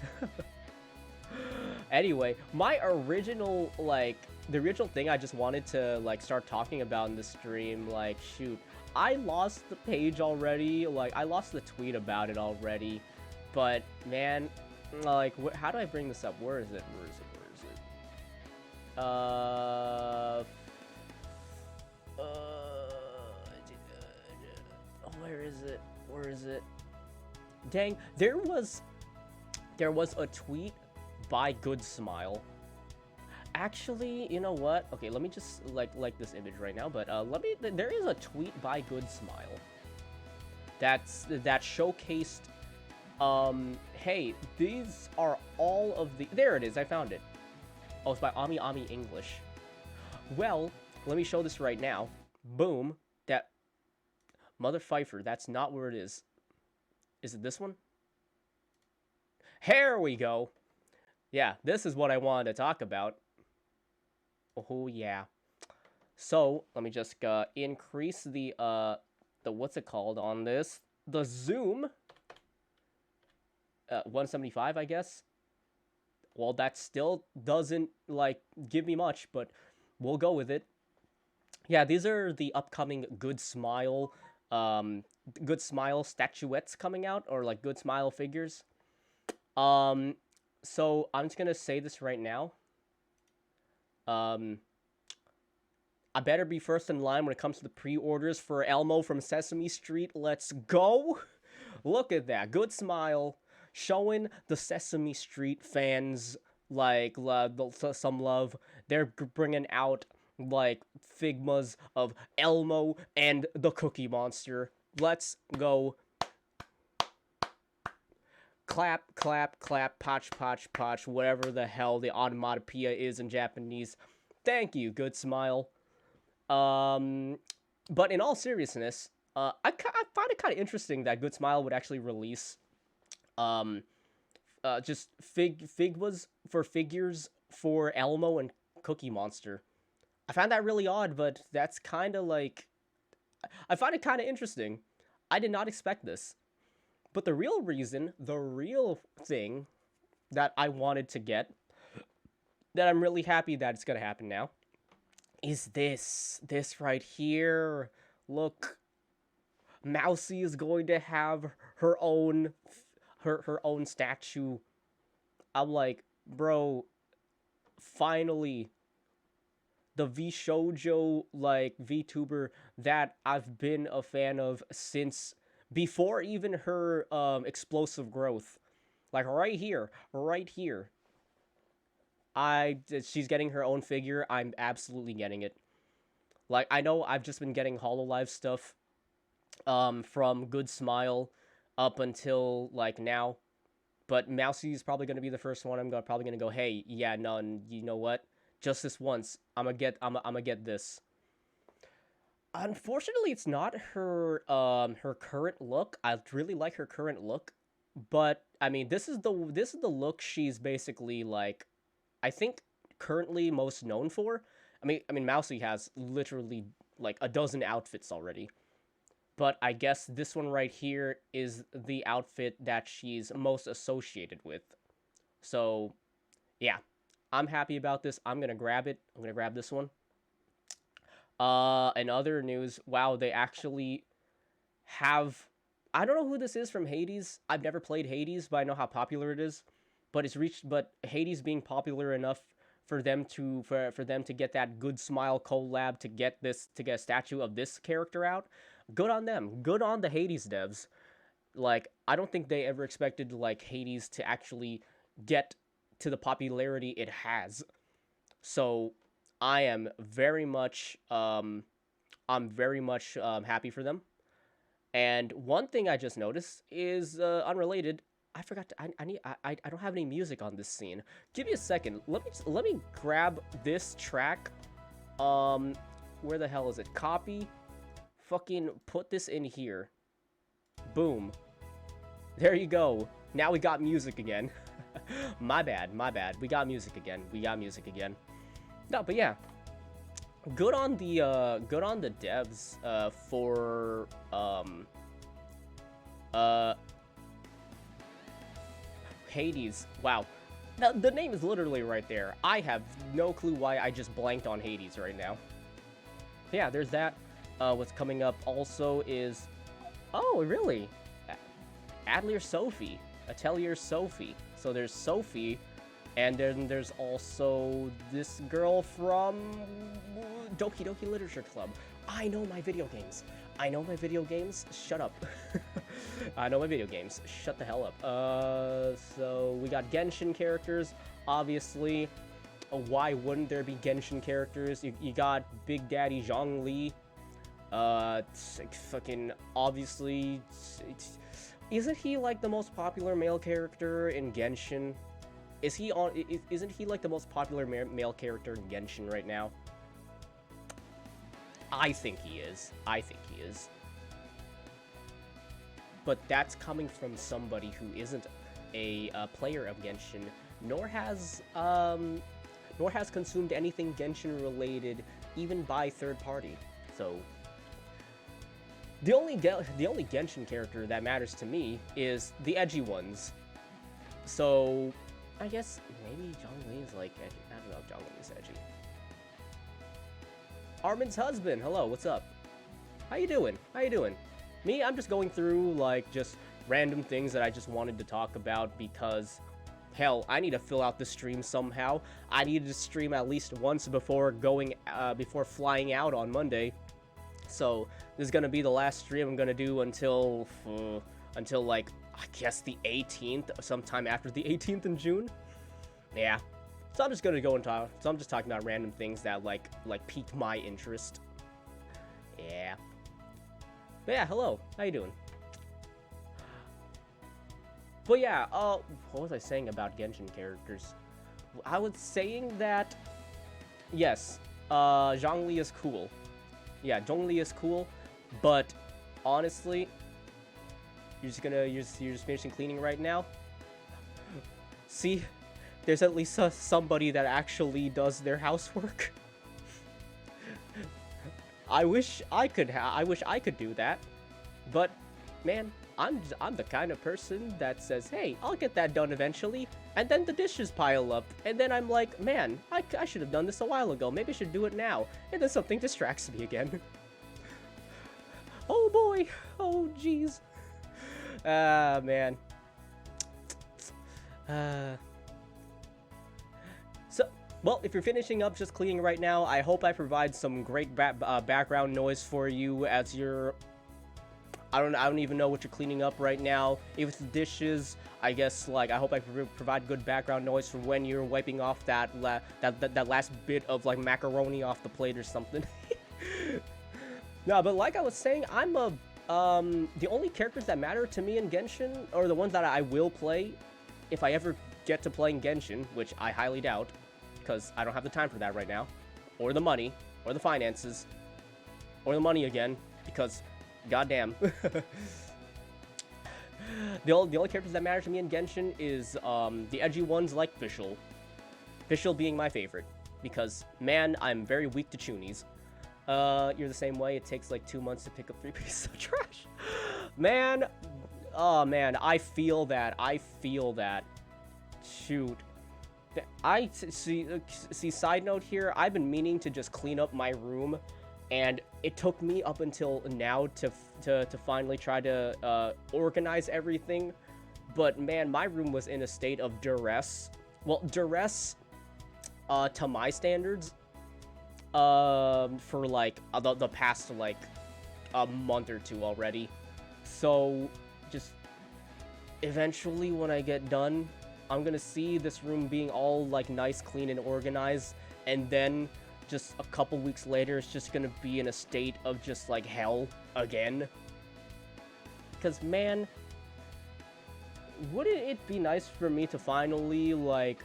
Anyway, my original, like, the original thing I just wanted to, like, start talking about in the stream, like, shoot, I lost the page already, like, I lost the tweet about it already, but, man, like, how do I bring this up? Where is it? Where is it? Where is it? Where is it? Where is it? Dang, there was a tweet by Good Smile. Actually, you know what? Okay, let me just like this image right now, but there is a tweet by Good Smile that showcased hey, these are all of the, there it is, I found it. Oh, it's by Ami Ami English. Well, let me show this right now. Boom. That Mother Pfeiffer, that's not where it is. Is it this one? Here we go. Yeah, this is what I wanted to talk about. Oh yeah. So let me just increase the what's it called on this? The zoom. 175, I guess. Well, that still doesn't like give me much, but we'll go with it. Yeah, these are the upcoming Good Smile statuettes coming out, or like Good Smile figures. So I'm just gonna say this right now. I better be first in line when it comes to the pre-orders for Elmo from Sesame Street. Let's go! Look at that, Good Smile showing the Sesame Street fans like some love. They're bringing out like Figmas of Elmo and the Cookie Monster. Let's go. Clap, clap, clap, potch, potch, potch, whatever the hell the onomatopoeia is in Japanese. Thank you, Good Smile. But in all seriousness, I find it kind of interesting that Good Smile would actually release, just figures for Elmo and Cookie Monster. I found that really odd, but that's kind of like, I find it kind of interesting. I did not expect this. But the real reason, the real thing that I wanted to get, that I'm really happy that it's going to happen now, is this right here. Look, Mousy is going to have her own statue. I'm like, bro, finally, the VShoujo like VTuber that I've been a fan of since before even her explosive growth, like right here. She's getting her own figure. I'm absolutely getting it. Like, I know I've just been getting HoloLive stuff from Good Smile up until like now, but Mousy's probably gonna be the first one. I'm probably gonna go, hey, yeah, no, you know what? Just this once, I'm gonna get this. Unfortunately, it's not her current look. I really like her current look, but I mean, this is the look she's basically like, I think currently most known for. I mean, Mousy has literally like a dozen outfits already, but I guess this one right here is the outfit that she's most associated with. So, yeah, I'm happy about this. I'm gonna grab it. I'm gonna grab this one. In other news, wow, they actually have, I don't know who this is from Hades. I've never played Hades, but I know how popular it is. But Hades being popular enough for them to get that Good Smile collab to get a statue of this character out. Good on them. Good on the Hades devs. Like, I don't think they ever expected like Hades to actually get to the popularity it has. So I am very much happy for them. And one thing I just noticed is unrelated. I forgot to, I don't have any music on this scene. Give me a second. Let me grab this track. Where the hell is it? Copy. Fucking put this in here. Boom. There you go. Now we got music again. My bad. We got music again. No, but yeah. Good on the devs for Hades. Wow. The name is literally right there. I have no clue why I just blanked on Hades right now. Yeah, there's that. What's coming up also is... Oh, really? Atelier Sophie. Atelier Sophie. So there's Sophie, and then there's also this girl from Doki Doki Literature Club. I know my video games. I know my video games. Shut up. I know my video games. Shut the hell up. So we got Genshin characters, obviously. Why wouldn't there be Genshin characters? You got Big Daddy Zhongli. Fucking obviously. Isn't he like the most popular male character in Genshin? Isn't he like the most popular male character in Genshin right now? I think he is. I think he is. But that's coming from somebody who isn't a player of Genshin, nor has consumed anything Genshin related, even by third party. So the only Genshin character that matters to me is the edgy ones. So I guess maybe Zhongli is like edgy. I don't know if Zhongli is edgy. Armin's husband, hello, what's up? How you doing? How you doing? Me, I'm just going through, like, just random things that I just wanted to talk about because, hell, I need to fill out the stream somehow. I needed to stream at least once before flying out on Monday. So, this is gonna be the last stream I'm gonna do until, like, I guess the 18th, sometime after the 18th in June. Yeah. So I'm just gonna go and talk. So I'm just talking about random things that like piqued my interest. Yeah. But yeah, hello. How you doing? But yeah, what was I saying about Genshin characters? I was saying that yes, Zhongli is cool. Yeah, Zhongli is cool, but honestly, you're just finishing cleaning right now. See? There's at least somebody that actually does their housework. I wish I could do that, but man, I'm the kind of person that says, "Hey, I'll get that done eventually," and then the dishes pile up, and then I'm like, "Man, I should have done this a while ago. Maybe I should do it now," and then something distracts me again. Oh boy, oh jeez, man. Well, if you're finishing up just cleaning right now, I hope I provide some great background noise for you as you're... I don't even know what you're cleaning up right now. If it's dishes, I guess, like, I hope I provide good background noise for when you're wiping off that last bit of, like, macaroni off the plate or something. No, but like I was saying, the only characters that matter to me in Genshin, or the ones that I will play, if I ever get to playing Genshin, which I highly doubt, because I don't have the time for that right now, or the money, or the finances, or the money again, because, goddamn. The only characters that matter to me in Genshin is the edgy ones like Fischl. Fischl being my favorite, because, man, I'm very weak to Chunies. You're the same way, it takes like 2 months to pick up 3 pieces of trash. Man, oh man, I feel that. Shoot. I see. Side note here. I've been meaning to just clean up my room, and it took me up until now to finally try to organize everything. But man, my room was in a state of duress. Well, duress to my standards. For like the past like a month or two already. So just eventually when I get done, I'm gonna see this room being all like nice, clean, and organized, and then just a couple weeks later, it's just gonna be in a state of just like hell again. Because man, wouldn't it be nice for me to finally like,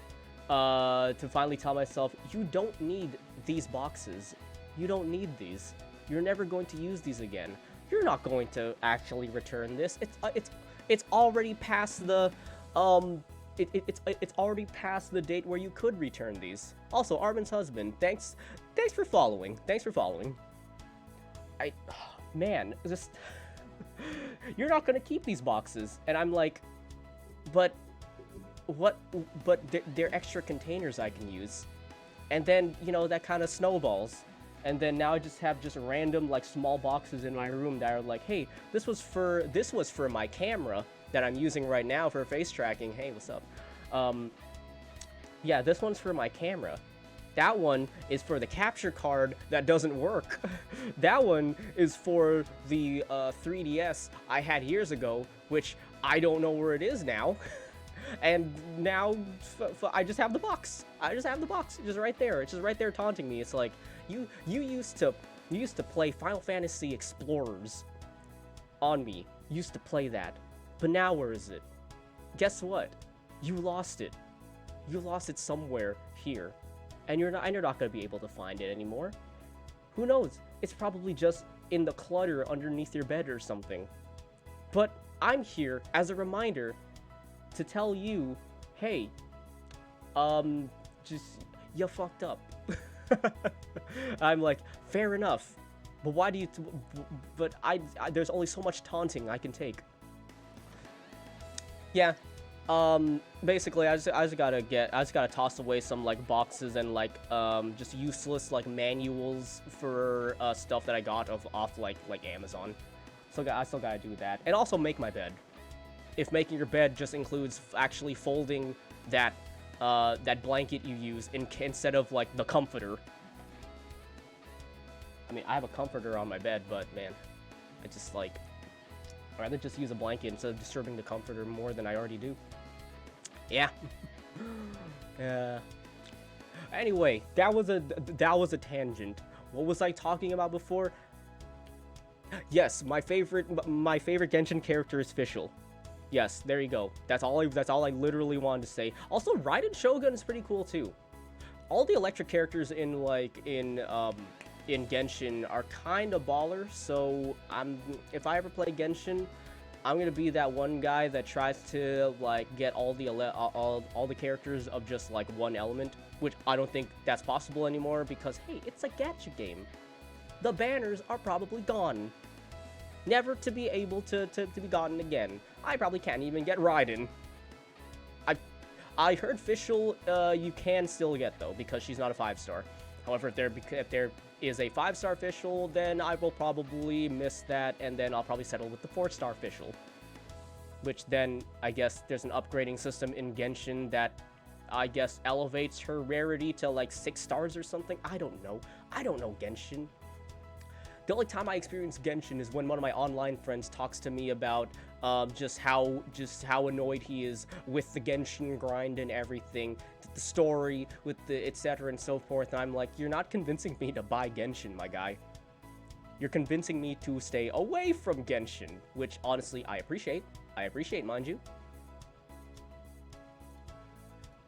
tell myself, you don't need these boxes. You don't need these. You're never going to use these again. You're not going to actually return this. It's already past the it's already past the date where you could return these. Also, Armin's husband, thanks for following. Man, just you're not gonna keep these boxes, and I'm like, but what? But they're extra containers I can use, and then you know that kind of snowballs, and then now I just have just random like small boxes in my room that are like, hey, this was for my camera that I'm using right now for face tracking. Hey, what's up? Yeah, this one's for my camera. That one is for the capture card that doesn't work. That one is for the 3DS I had years ago, which I don't know where it is now. And now I just have the box. I just have the box. It's just right there. It's just right there taunting me. It's like you used to play Final Fantasy Explorers on me. You used to play that. But now where is it? Guess what? You lost it. You lost it somewhere here. And you're not going to be able to find it anymore. Who knows? It's probably just in the clutter underneath your bed or something. But I'm here as a reminder to tell you, hey, just, you fucked up. I'm like, fair enough. But why do you, but there's only so much taunting I can take. Yeah. Basically, I just gotta toss away some, like, boxes and, like, just useless, like, manuals for, stuff that I got off like, Amazon. So I still gotta do that. And also make my bed. If making your bed just includes actually folding that, that blanket you use instead of, like, the comforter. I mean, I have a comforter on my bed, but, man, I just, like, I'd rather just use a blanket instead of disturbing the comforter more than I already do. Yeah. Anyway, that was a tangent. What was I talking about before? Yes, my favorite Genshin character is Fischl. Yes, there you go. That's all I literally wanted to say. Also, Raiden Shogun is pretty cool too. All the electric characters in Genshin are kind of baller, so if I ever play Genshin, I'm gonna be that one guy that tries to like get all the characters of just like one element, which I don't think that's possible anymore because hey, it's a gacha game. The banners are probably gone, never to be able to be gotten again. I probably can't even get Raiden. I heard Fischl you can still get though because she's not a 5-star. However, if there is a 5-star Fischl, then I will probably miss that, and then I'll probably settle with the 4-star Fischl. Which then, I guess, there's an upgrading system in Genshin that, I guess, elevates her rarity to, like, 6 stars or something? I don't know. I don't know Genshin. The only time I experience Genshin is when one of my online friends talks to me about just how annoyed he is with the Genshin grind and everything, the story, with the etc. and so forth, and I'm like, you're not convincing me to buy Genshin, my guy. You're convincing me to stay away from Genshin, which honestly I appreciate. I appreciate, mind you.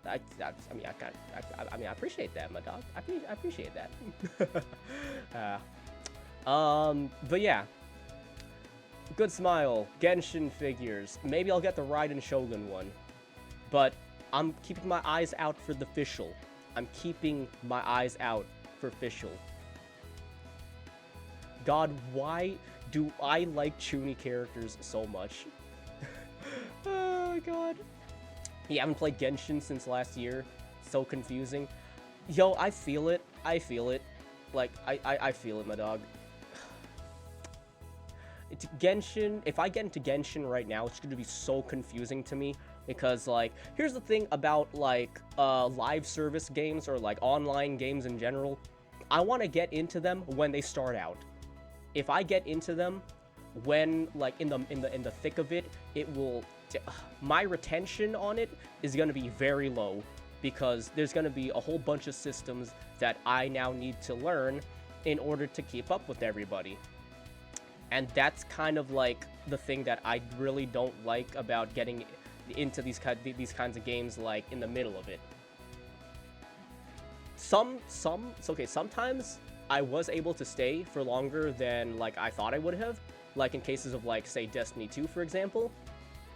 I appreciate that, my dog. I appreciate that. But yeah. Good smile. Genshin figures. Maybe I'll get the Raiden Shogun one. But I'm keeping my eyes out for the Fischl. I'm keeping my eyes out for Fischl. God, why do I like Chuny characters so much? Oh, God. You haven't played Genshin since last year. So confusing. Yo, I feel it. I feel it. Like, I feel it, my dog. Genshin, if I get into Genshin right now, it's going to be so confusing to me. Because, like, here's the thing about, like, live service games or, like, online games in general. I want to get into them when they start out. If I get into them when, like, in the thick of it, it will... my retention on it is going to be very low. Because there's going to be a whole bunch of systems that I now need to learn in order to keep up with everybody. And that's kind of, like, the thing that I really don't like about getting into these kinds of games, like, in the middle of it. Okay, sometimes I was able to stay for longer than, like, I thought I would have. Like, in cases of, like, say, Destiny 2, for example.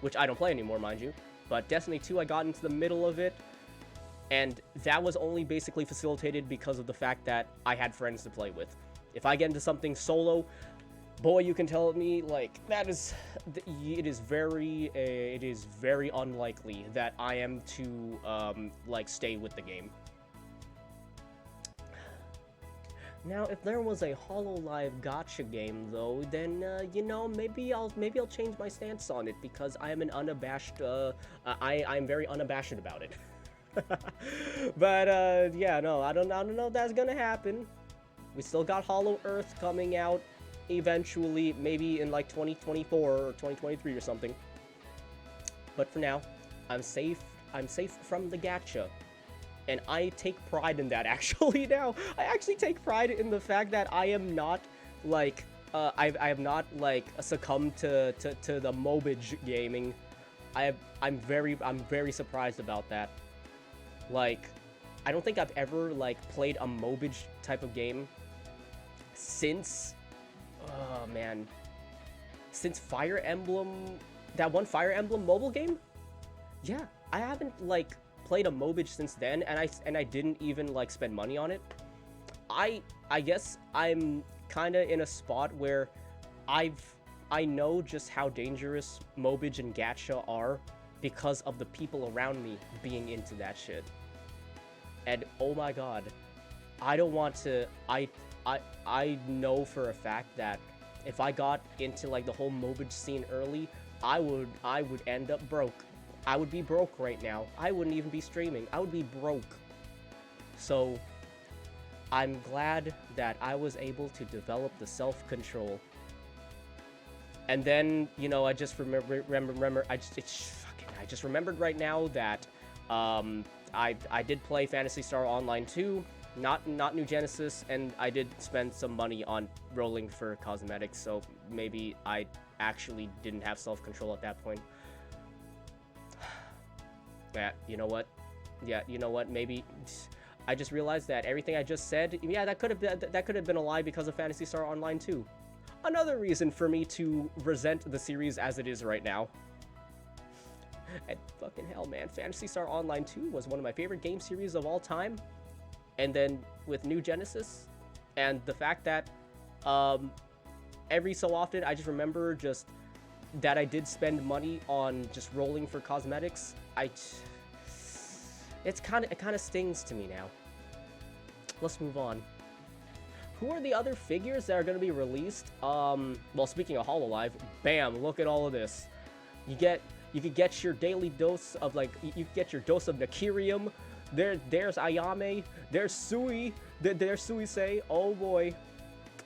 Which I don't play anymore, mind you. But Destiny 2, I got into the middle of it. And that was only basically facilitated because of the fact that I had friends to play with. If I get into something solo, boy, you can tell me, like, it is very unlikely that I am to, like, stay with the game. Now, if there was a HoloLive gacha game, though, then, you know, maybe I'll change my stance on it, because I am an unabashed, I'm very unabashed about it. But, yeah, no, I don't know if that's gonna happen. We still got Hollow Earth coming out eventually, maybe in, like, 2024 or 2023 or something. But for now, I'm safe from the gacha. And I take pride in that, actually, now. I actually take pride in the fact that I am not, like, I have not, like, succumbed to the mobage gaming. I'm very surprised about that. Like, I don't think I've ever, like, played a mobage type of game since, oh, man, since Fire Emblem, that one Fire Emblem mobile game? Yeah, I haven't, like, played a mobage since then, and I didn't even, like, spend money on it. I guess I'm kind of in a spot where I know just how dangerous mobage and gacha are because of the people around me being into that shit. And oh my god, I don't want to, I know for a fact that if I got into, like, the whole mobage scene early, I would end up broke. I would be broke right now. I wouldn't even be streaming. I would be broke. So, I'm glad that I was able to develop the self-control. And then, you know, I just I just remembered right now that, I did play Phantasy Star Online 2, not New Genesis, and I did spend some money on rolling for cosmetics, so maybe I actually didn't have self-control at that point. Yeah, you know what? Yeah, you know what? Maybe I just realized that everything I just said, yeah, that could have been a lie because of Phantasy Star Online 2. Another reason for me to resent the series as it is right now. And fucking hell, man, Phantasy Star Online 2 was one of my favorite game series of all time. And then with New Genesis, and the fact that every so often I just remember just that I did spend money on just rolling for cosmetics. It kind of stings to me now. Let's move on. Who are the other figures that are going to be released? Well, speaking of HoloLive, bam! Look at all of this. You could get your daily dose of, like, you get your dose of Nakirium. There's Ayame. There's Sui. There's Suisei. Oh boy,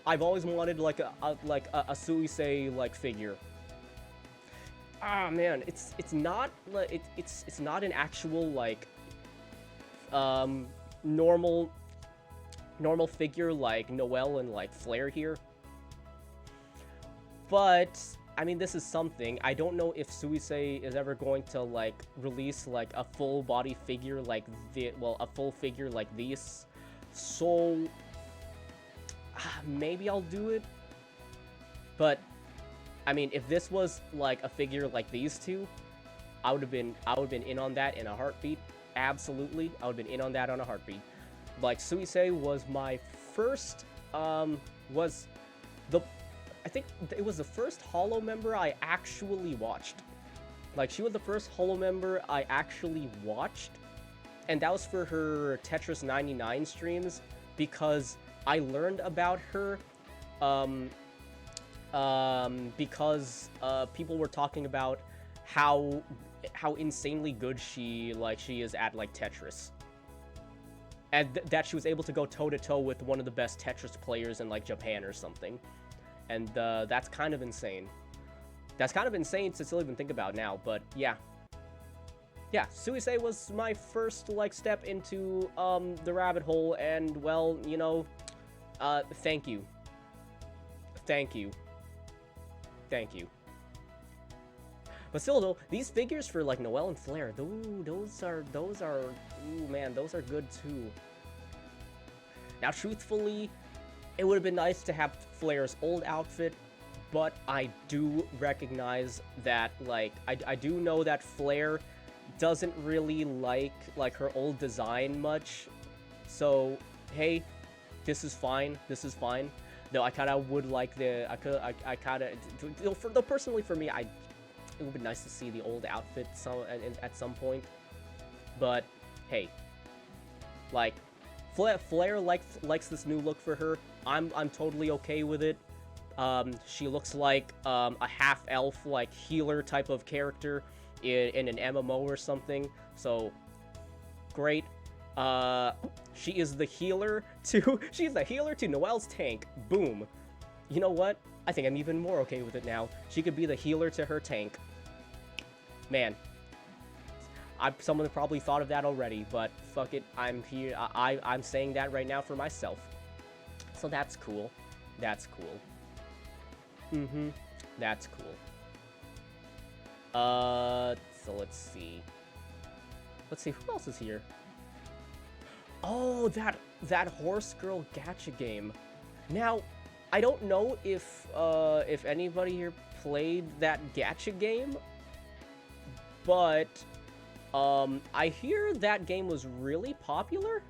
I've always wanted like a Suisei like figure. Ah man, it's not like it's not an actual like normal figure like Noelle and like Flare here. But I mean, this is something. I don't know if Suisei is ever going to like release like a full body figure like a full figure like this. So maybe I'll do it. But I mean, if this was like a figure like these two, I would have been in on that in a heartbeat. Absolutely, I would have been in on that on a heartbeat. Like Suisei was my first I think it was the first Holo member I actually watched. Like, she was the first Holo member I actually watched, and that was for her Tetris 99 streams, because I learned about her because people were talking about how insanely good she is at like Tetris, and that she was able to go toe-to-toe with one of the best Tetris players in like Japan or something. And that's kind of insane. That's kind of insane to still even think about now, but yeah. Yeah, Suisei was my first, like, step into, the rabbit hole, and, well, you know, thank you. Thank you. Thank you. But still, though, these figures for, like, Noelle and Flare, those are, ooh, man, those are good, too. Now, truthfully, it would have been nice to have Flare's old outfit, but I do recognize that, like, I do know that Flare doesn't really like her old design much, so, hey, this is fine, Though I kind of would like I kind of, though personally for me, it would be nice to see the old outfit at some point. But hey, like, Flair likes this new look for her. I'm totally okay with it. She looks like a half-elf, like, healer type of character in an MMO or something. So, great. She is the healer to Noelle's tank. Boom. You know what? I think I'm even more okay with it now. She could be the healer to her tank. Man. Someone probably thought of that already, but fuck it. I'm here. I'm saying that right now for myself. So that's cool. That's cool. That's cool. So let's see. Who else is here? Oh, that horse girl gacha game. Now, I don't know if anybody here played that gacha game, but I hear that game was really popular.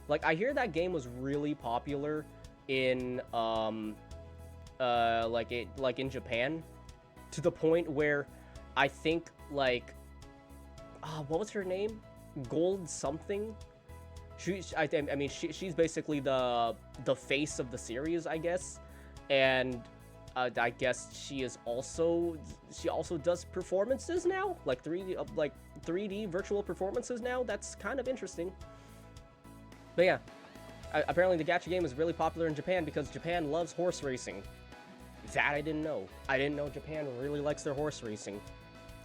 Like, I hear that game was really popular in like in Japan, to the point where I think, like, what was her name? Gold something. I mean, she's basically the face of the series, I guess, and I guess she also does performances now, like 3D virtual performances now. That's kind of interesting. But yeah, apparently the gacha game is really popular in Japan because Japan loves horse racing. That I didn't know. I didn't know Japan really likes their horse racing,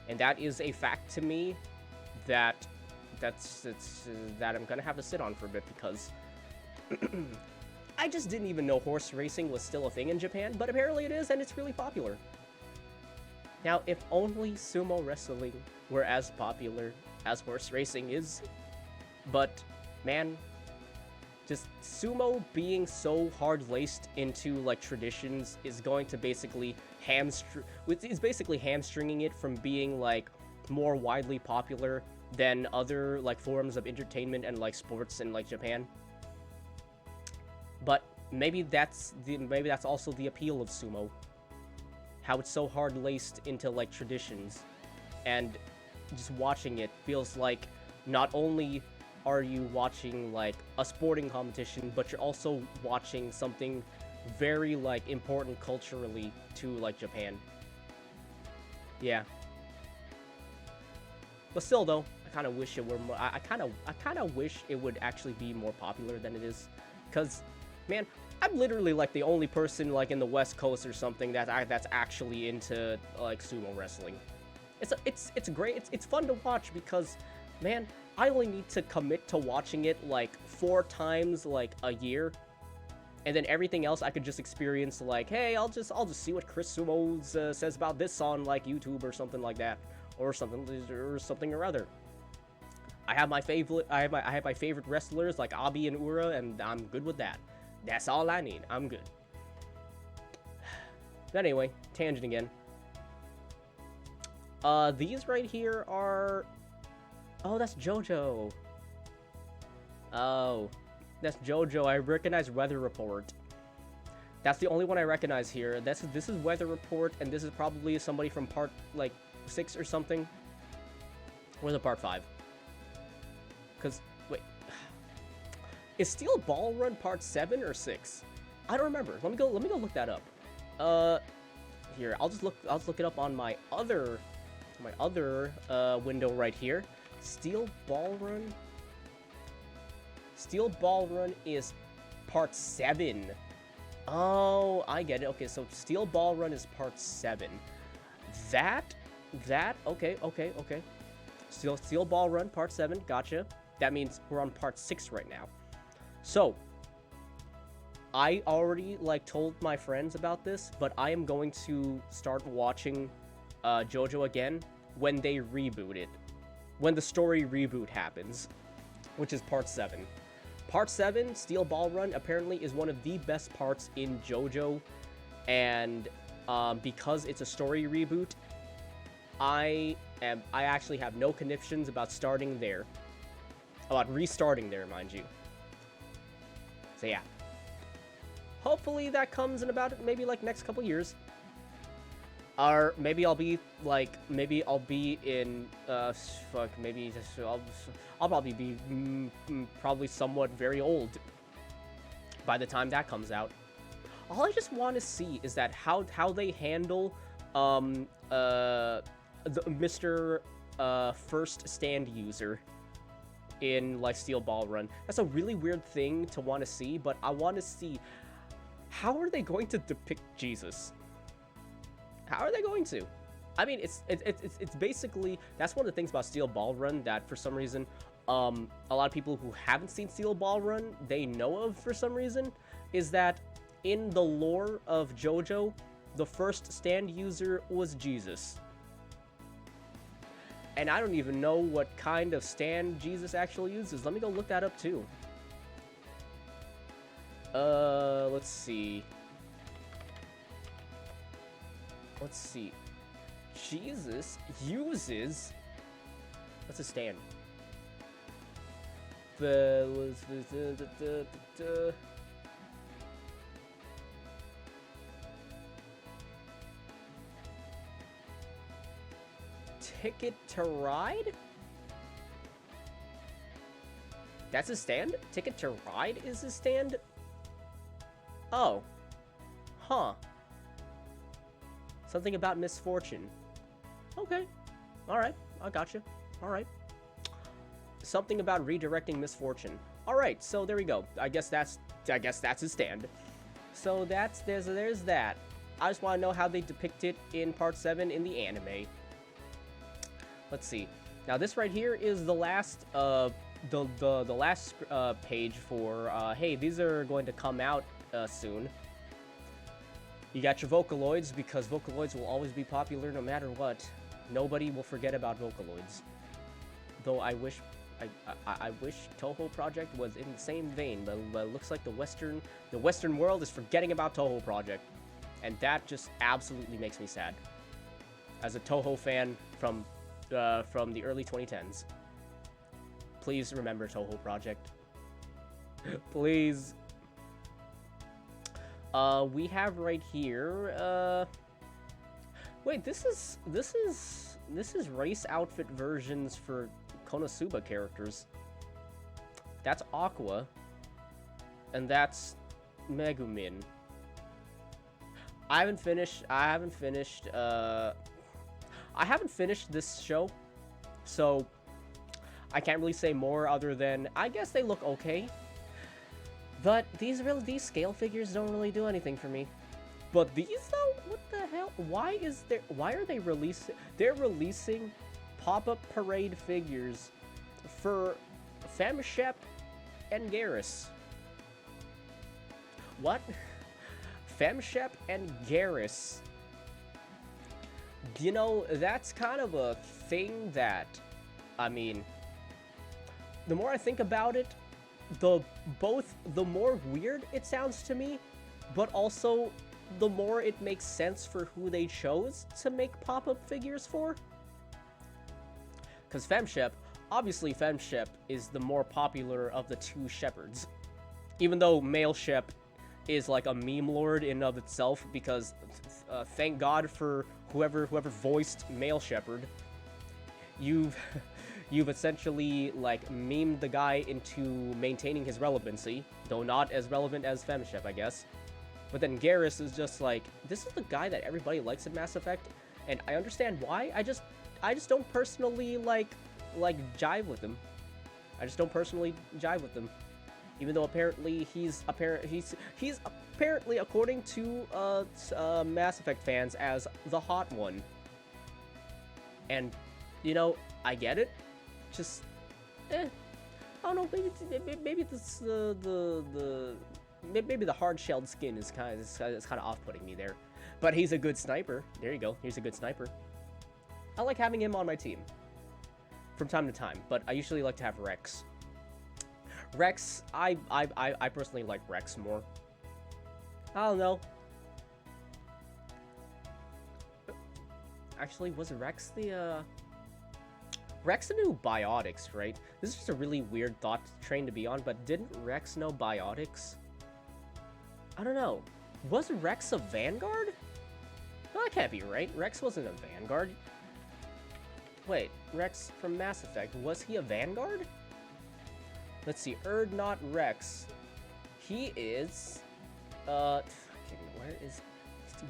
and that is a fact to me that I'm gonna have to sit on for a bit, because I just didn't even know horse racing was still a thing in Japan, but apparently it is, and it's really popular. Now, if only sumo wrestling were as popular as horse racing is, but man, just sumo being so hard-laced into, like, traditions is going to basically hamstringing it from being, like, more widely popular than other, like, forms of entertainment and, like, sports in, like, Japan. But maybe that's also the appeal of sumo. How it's so hard-laced into, like, traditions. And just watching it feels like not only are you watching, like, a sporting competition, but you're also watching something very, like, important culturally to, like, Japan. Yeah. But still, though, I kind of wish it were more. I kind of wish it would actually be more popular than it is, because, man, I'm literally, like, the only person, like, in the West Coast or something that's actually into, like, sumo wrestling. It's great. It's fun to watch because, man, I only need to commit to watching it, like, 4 times, like, a year, and then everything else I could just experience, like, hey, I'll just see what Chris Sumo says about this on, like, YouTube or something like that, or something or other. I have my favorite wrestlers like Abi and Ura, and I'm good with that. That's all I need. I'm good. But anyway, tangent again. These right here are... Oh, that's JoJo. Oh, that's JoJo. I recognize Weather Report. That's the only one I recognize here. This is Weather Report, and this is probably somebody from part, like, 6 or something. Or the part 5. Because, wait. Is Steel Ball Run part 7 or 6? I don't remember. Let me go look that up. Here, I'll just look it up on my other window right here. Steel Ball Run is part 7. Oh, I get it. Okay, so Steel Ball Run is part 7. Okay. Steel Ball Run part 7, gotcha. That means we're on part 6 right now. So, I already, like, told my friends about this, but I am going to start watching JoJo again when they reboot it. When the story reboot happens, which is part 7. Part 7, Steel Ball Run, apparently is one of the best parts in JoJo, and because it's a story reboot, I actually have no conniptions about restarting there, mind you. So yeah, Hopefully that comes in about maybe like next couple years. Or maybe I'll be like, maybe I'll be in, fuck, maybe just, I'll probably be probably somewhat very old by the time that comes out. All I just want to see is that how they handle the Mr. First Stand user in like Steel Ball Run. That's a really weird thing to want to see, but I want to see how are they going to depict Jesus. How are they going to? I mean, it's basically, that's one of the things about Steel Ball Run that for some reason, a lot of people who haven't seen Steel Ball Run, they know of for some reason, is that in the lore of JoJo, the first stand user was Jesus. And I don't even know what kind of stand Jesus actually uses. Let me go look that up too. Let's see. Let's see. Jesus uses... What's a stand? Ticket to Ride? That's a stand? Ticket to Ride is a stand? Oh. Huh. Something about misfortune. Okay. Alright. I gotcha. Alright. Something about redirecting misfortune. Alright, so there we go. I guess that's his stand. So there's that. I just want to know how they depict it in Part 7 in the anime. Let's see. Now this right here is the last the last page for hey, these are going to come out soon. You got your Vocaloids, because Vocaloids will always be popular no matter what. Nobody will forget about Vocaloids. Though I wish Toho Project was in the same vein, but it looks like the Western world is forgetting about Toho Project. And that just absolutely makes me sad. As a Toho fan from the early 2010s. Please remember Toho Project. Please. We have right here, wait, this is race outfit versions for Konosuba characters. That's Aqua, and that's Megumin. I haven't finished this show, so I can't really say more other than I guess they look okay. But these scale figures don't really do anything for me. But these though, what the hell? Why are they releasing? They're releasing pop-up parade figures for Femshep and Garrus. What? Femshep and Garrus. You know, that's kind of a thing that, I mean, the more I think about it, the more weird it sounds to me, but also the more it makes sense for who they chose to make pop-up figures for. Because obviously Femshep is the more popular of the two shepherds. Even though male Shep is like a meme lord in and of itself, because thank God for whoever voiced male shepherd. You've essentially, like, memed the guy into maintaining his relevancy, though not as relevant as Femshep, I guess. But then Garrus is just like, this is the guy that everybody likes in Mass Effect, and I understand why. I just don't personally, like jive with him. I just don't personally jive with him. Even though apparently he's apparently, according to Mass Effect fans, as the hot one. And, you know, I get it. Just, I don't know. Maybe this maybe the hard-shelled skin is kind of off-putting me there. But he's a good sniper. There you go. He's a good sniper. I like having him on my team from time to time, but I usually like to have Rex. Rex, I personally like Rex more. I don't know. Actually, was Rex the Rex knew biotics, right? This is just a really weird thought train to be on, but didn't Rex know biotics? I don't know. Was Rex a Vanguard? No, that can't be right. Rex wasn't a Vanguard. Wait, Rex from Mass Effect, was he a Vanguard? Let's see, not Rex. He is, where is,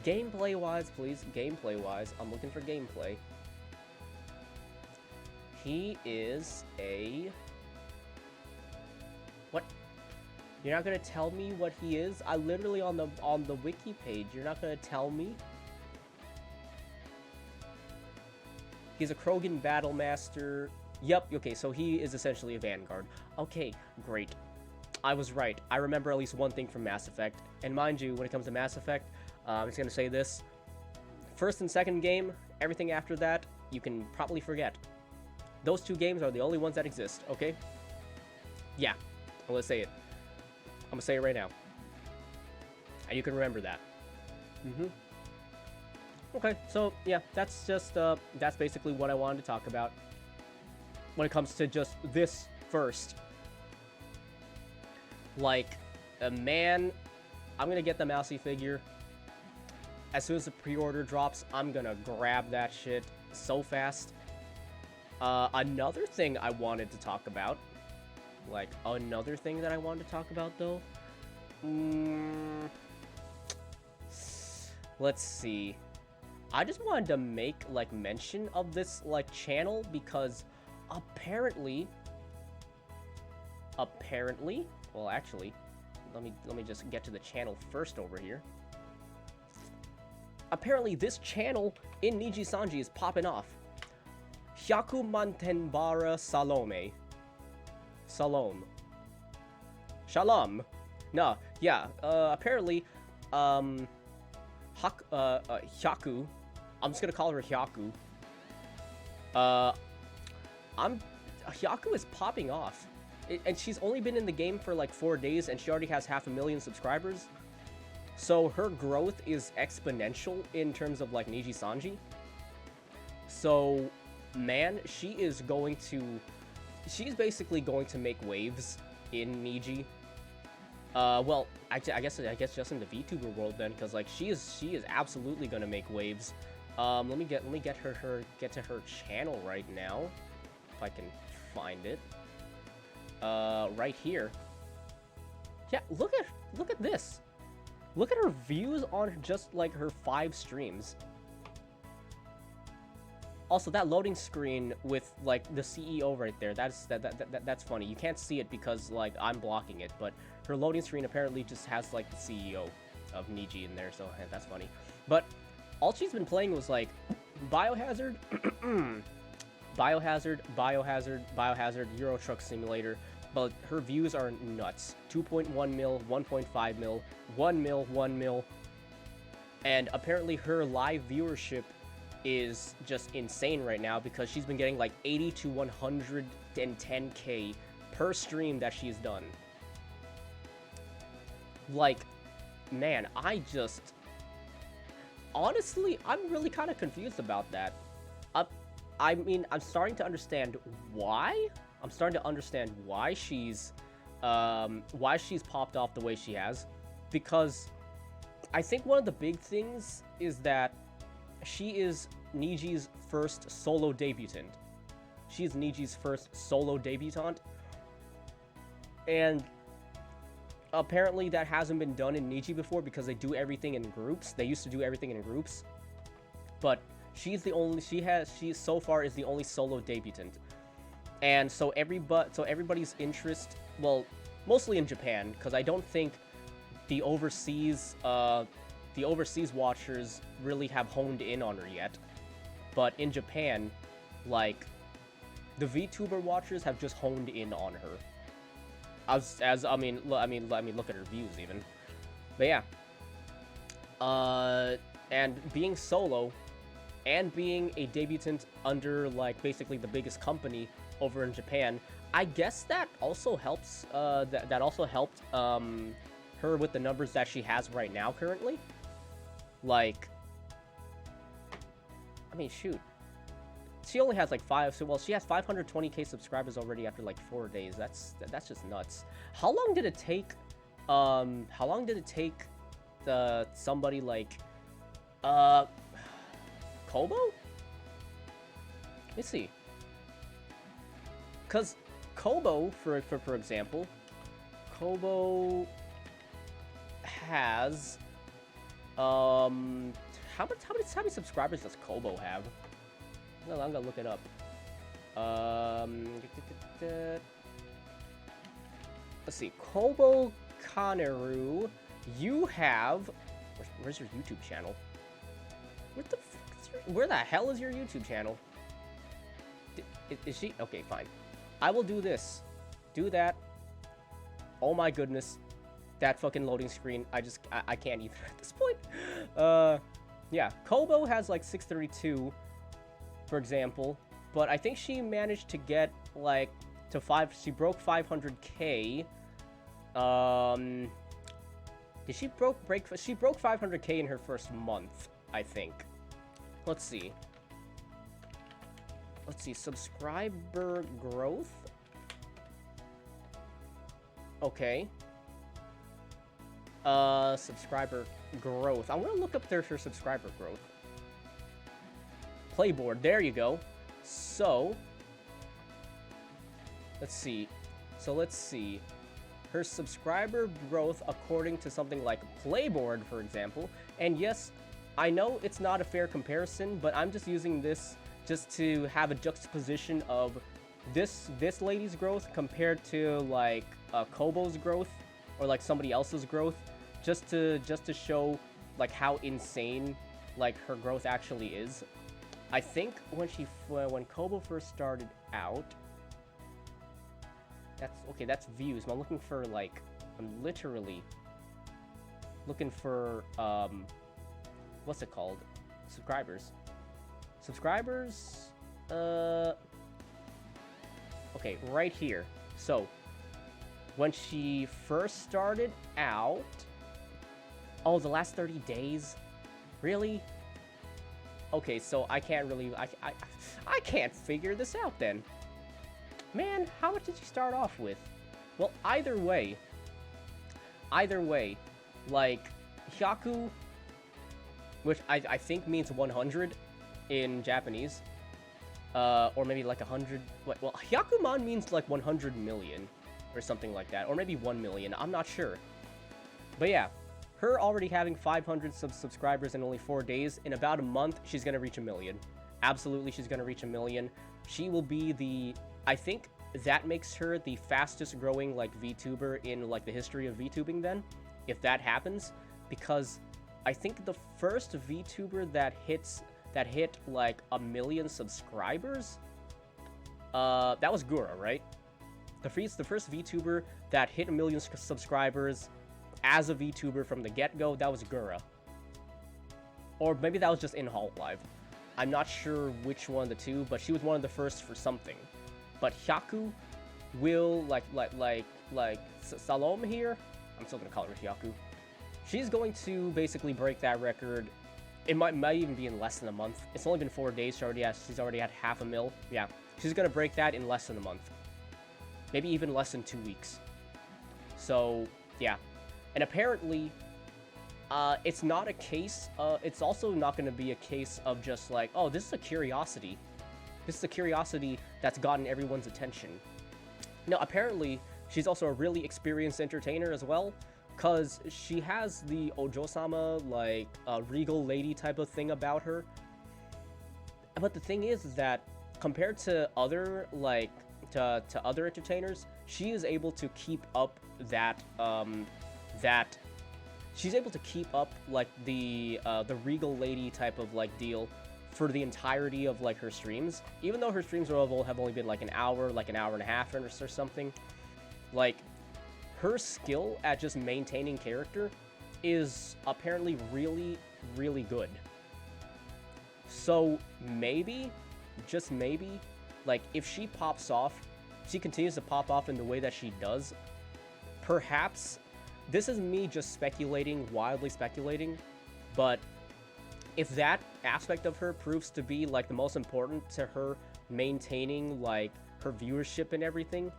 gameplay-wise, please, gameplay-wise, I'm looking for gameplay. He is a, what? You're not gonna tell me what he is? I literally on the wiki page, you're not gonna tell me? He's a Krogan Battlemaster. Yep, okay, so he is essentially a Vanguard. Okay, great. I was right. I remember at least one thing from Mass Effect. And mind you, when it comes to Mass Effect, I'm just gonna say this. First and second game, everything after that, you can probably forget. Those two games are the only ones that exist, okay? Yeah, I'm gonna say it. I'm gonna say it right now. And you can remember that. Okay, so yeah, that's just, that's basically what I wanted to talk about when it comes to just this first. Like, man, I'm gonna get the Mousy figure. As soon as the pre-order drops, I'm gonna grab that shit so fast. Another thing I wanted to talk about, though, let's see. I just wanted to make, like, mention of this, like, channel because apparently, well, actually, let me just get to the channel first over here. Apparently, this channel in Niji-Sanji is popping off. Hyaku Mantenbara Salome. Shalom. No, yeah, apparently, Hyaku, I'm just gonna call her Hyaku. Hyaku is popping off. And she's only been in the game for like 4 days, and she already has 500,000 subscribers. So her growth is exponential in terms of like Niji-Sanji. So, man, she's basically going to make waves in Niji. Well, I guess just in the VTuber world then, because like she is absolutely gonna make waves. Let me get to her channel right now, if I can find it. Right here. Yeah, look at this. Look at her views on just like her 5 streams. Also, that loading screen with like the CEO right there, that's funny. You can't see it because like I'm blocking it, but her loading screen apparently just has like the CEO of Niji in there, so that's funny. But all she's been playing was like Biohazard, Biohazard, Euro Truck Simulator, but her views are nuts. 2.1 mil, 1.5 mil, 1 mil, 1 mil, and apparently her live viewership is just insane right now because she's been getting like 80 to 110k per stream that she's done. Like, man, honestly, I'm really kind of confused about that. I mean, I'm starting to understand why. I'm starting to understand why she's popped off the way she has, because I think one of the big things is that she is Niji's first solo debutante. She's Niji's first solo debutante. And apparently that hasn't been done in Niji before because they do everything in groups. They used to do everything in groups. But she so far is the only solo debutante. And so everybody's interest, well, mostly in Japan, because I don't think the overseas watchers really have honed in on her yet. But in Japan, like, the VTuber watchers have just honed in on her. I mean, look at her views even. But yeah. And being solo, and being a debutante under, like, basically the biggest company over in Japan, I guess that also helps, that also helped, her with the numbers that she has right now currently. Like, I mean, shoot. She only has like she has 520k subscribers already after like 4 days. That's just nuts. How long did it take somebody like Kobo? Let's see. Cause Kobo, for example, Kobo has how many subscribers does Kobo have? Well, I'm gonna look it up. Let's see. Kobo Kaneru, you have. Where's your YouTube channel? Where the hell is your YouTube channel? Is she? Okay, fine. I will do this. Do that. Oh my goodness. That fucking loading screen. I can't even at this point. Yeah. Kobo has like 632, for example. But I think she managed to get like to she broke 500k. She broke 500k in her first month, I think. Let's see. Subscriber growth. Okay. Subscriber growth. I'm gonna look up her subscriber growth. Playboard. There you go. So, let's see. Her subscriber growth according to something like Playboard, for example. And yes, I know it's not a fair comparison, but I'm just using this just to have a juxtaposition of this lady's growth compared to like Kobo's growth or like somebody else's growth, just to show like how insane like her growth actually is. I think when Kobo first started out, that's views. I'm looking for like, I'm literally looking for what's it called? Subscribers. Okay, right here. So when she first started out, oh, the last 30 days, really? Okay, so I can't really, I can't figure this out then. Man, how much did she start off with? Well, either way, like, Hyaku, which I think means 100 in Japanese, or maybe like 100, well, Hyakuman means like 100 million, or something like that, or maybe 1 million, I'm not sure. But yeah, her already having 500 subscribers in only 4 days, in about a month, she's gonna reach 1 million. Absolutely, she's gonna reach 1 million. She will be I think that makes her the fastest growing, like, VTuber in, like, the history of VTubing then, if that happens, because I think the first VTuber that hit, like, 1 million subscribers, that was Gura, right? The first VTuber that hit 1 million subscribers as a VTuber from the get-go, that was Gura. Or maybe that was just in Halt Live. I'm not sure which one of the two, but she was one of the first for something. But Hyaku will, like Salome here, I'm still gonna call her Hyaku. She's going to basically break that record. It might even be in less than a month. It's only been 4 days. She's already had 500,000. Yeah, she's gonna break that in less than a month. Maybe even less than 2 weeks. So, yeah. And apparently, it's not a case, it's also not gonna be a case of just like, oh, this is a curiosity. This is a curiosity that's gotten everyone's attention. No, apparently, she's also a really experienced entertainer as well, because she has the Ojo-sama, like, regal lady type of thing about her. But the thing is that, compared to other, like, to other entertainers, she is able to keep up she's able to keep up, like, the regal lady type of, like, deal for the entirety of, like, her streams. Even though her streams have only been, like, an hour and a half or something. Like, her skill at just maintaining character is apparently really, really good. So, maybe, just maybe, like, if she pops off, she continues to pop off in the way that she does, perhaps, this is me just speculating, wildly speculating, but if that aspect of her proves to be, like, the most important to her maintaining, like, her viewership and everything,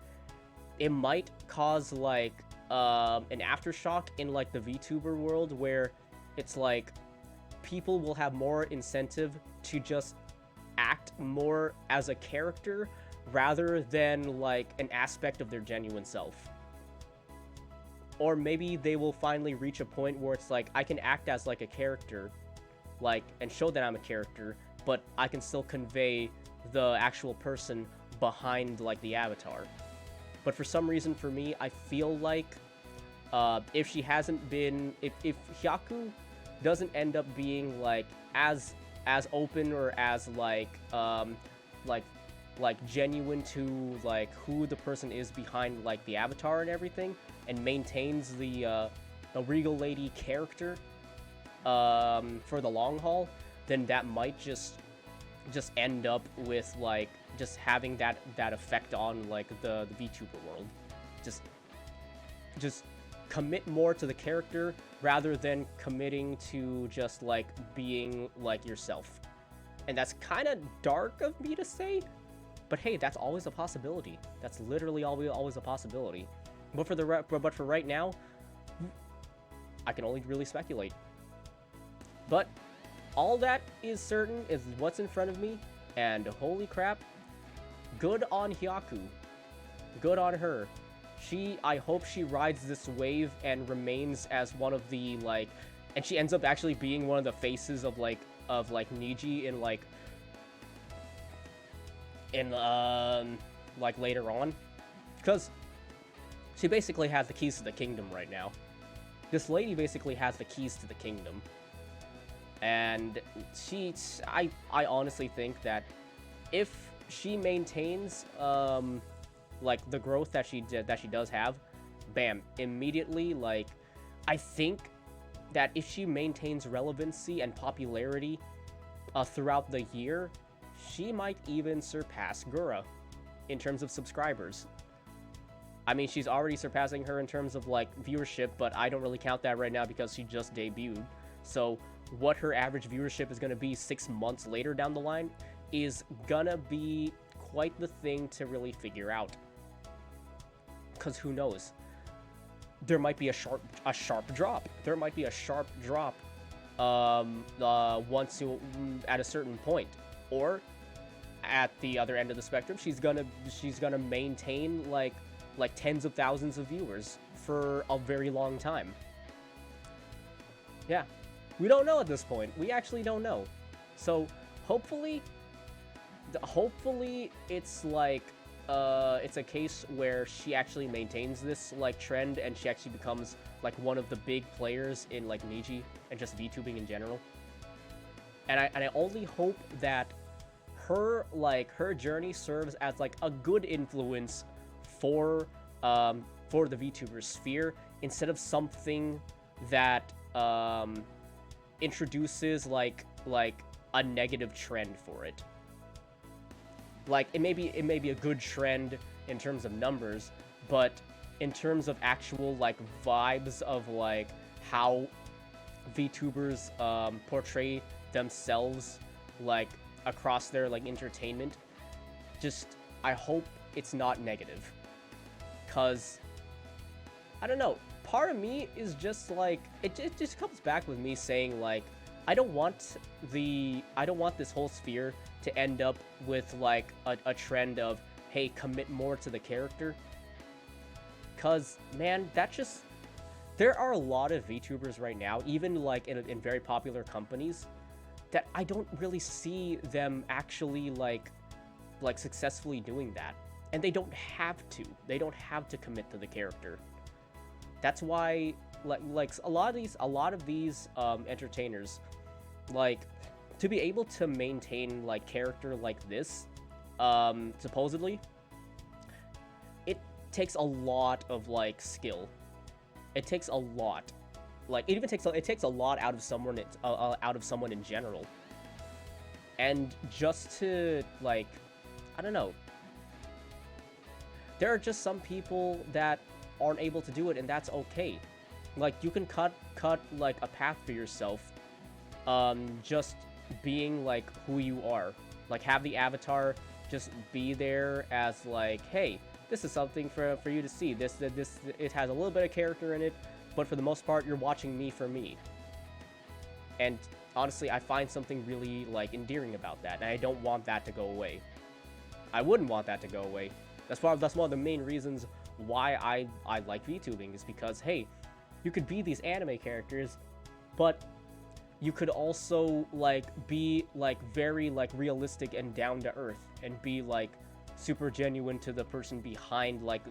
it might cause, like, an aftershock in like the VTuber world, where it's like people will have more incentive to just act more as a character rather than like an aspect of their genuine self. Or maybe they will finally reach a point where it's like, I can act as like a character, like, and show that I'm a character, but I can still convey the actual person behind like the avatar. But for some reason, for me, I feel like if she hasn't been, if Hyaku doesn't end up being like as open or as like genuine to like who the person is behind like the avatar and everything, and maintains the Regal Lady character for the long haul, then that might just end up with like just having that effect on like the VTuber world. Just commit more to the character rather than committing to just like being like yourself. And that's kind of dark of me to say, but hey, that's always a possibility. That's literally always a possibility. But for right now, I can only really speculate. But all that is certain is what's in front of me, and holy crap, good on Hyaku. Good on her. I hope she rides this wave and remains as one of the like, and she ends up actually being one of the faces of Niji in like later on, because she basically has the keys to the kingdom right now. This lady basically has the keys to the kingdom, and I honestly think that if she maintains like the growth that she does have, bam, immediately, like, I think that if she maintains relevancy and popularity throughout the year, she might even surpass Gura in terms of subscribers. I mean, she's already surpassing her in terms of like viewership, but I don't really count that right now because she just debuted. So what her average viewership is going to be 6 months later down the line is gonna be quite the thing to really figure out. Because who knows? There might be a sharp drop. There might be a sharp drop once you at a certain point, or at the other end of the spectrum, she's gonna maintain like tens of thousands of viewers for a very long time. Yeah, we don't know at this point. We actually don't know. So hopefully it's like it's a case where she actually maintains this like trend, and she actually becomes like one of the big players in like Niji and just VTubing in general. And I only hope that her journey serves as like a good influence for the VTuber sphere, instead of something that introduces like a negative trend for it. Like, it may be a good trend in terms of numbers, but in terms of actual like vibes of like how VTubers portray themselves like across their like entertainment, just I hope it's not negative. Cause I don't know, part of me is just like, it just comes back with me saying like, I don't want this whole sphere to end up with like a trend of, hey, commit more to the character. Cause man, there are a lot of VTubers right now, even like in very popular companies, that I don't really see them actually like successfully doing that. And they don't have to. They don't have to commit to the character. That's why like a lot of these entertainers, like, to be able to maintain like character like this, supposedly, it takes a lot of like skill. It takes a lot. Like, it takes a lot out of someone in general. And just to like, I don't know. There are just some people that aren't able to do it, and that's okay. Like, you can cut like a path for yourself, just being like who you are. Like, have the avatar just be there as like, hey, this is something for you to see. It has a little bit of character in it, but for the most part, you're watching me for me. And honestly, I find something really, like, endearing about that, and I don't want that to go away. I wouldn't want that to go away. That's one of the main reasons why I like VTubing, is because, hey, you could be these anime characters, but you could also, like, be, like, very, like, realistic and down to earth, and be, like, super genuine to the person behind, like,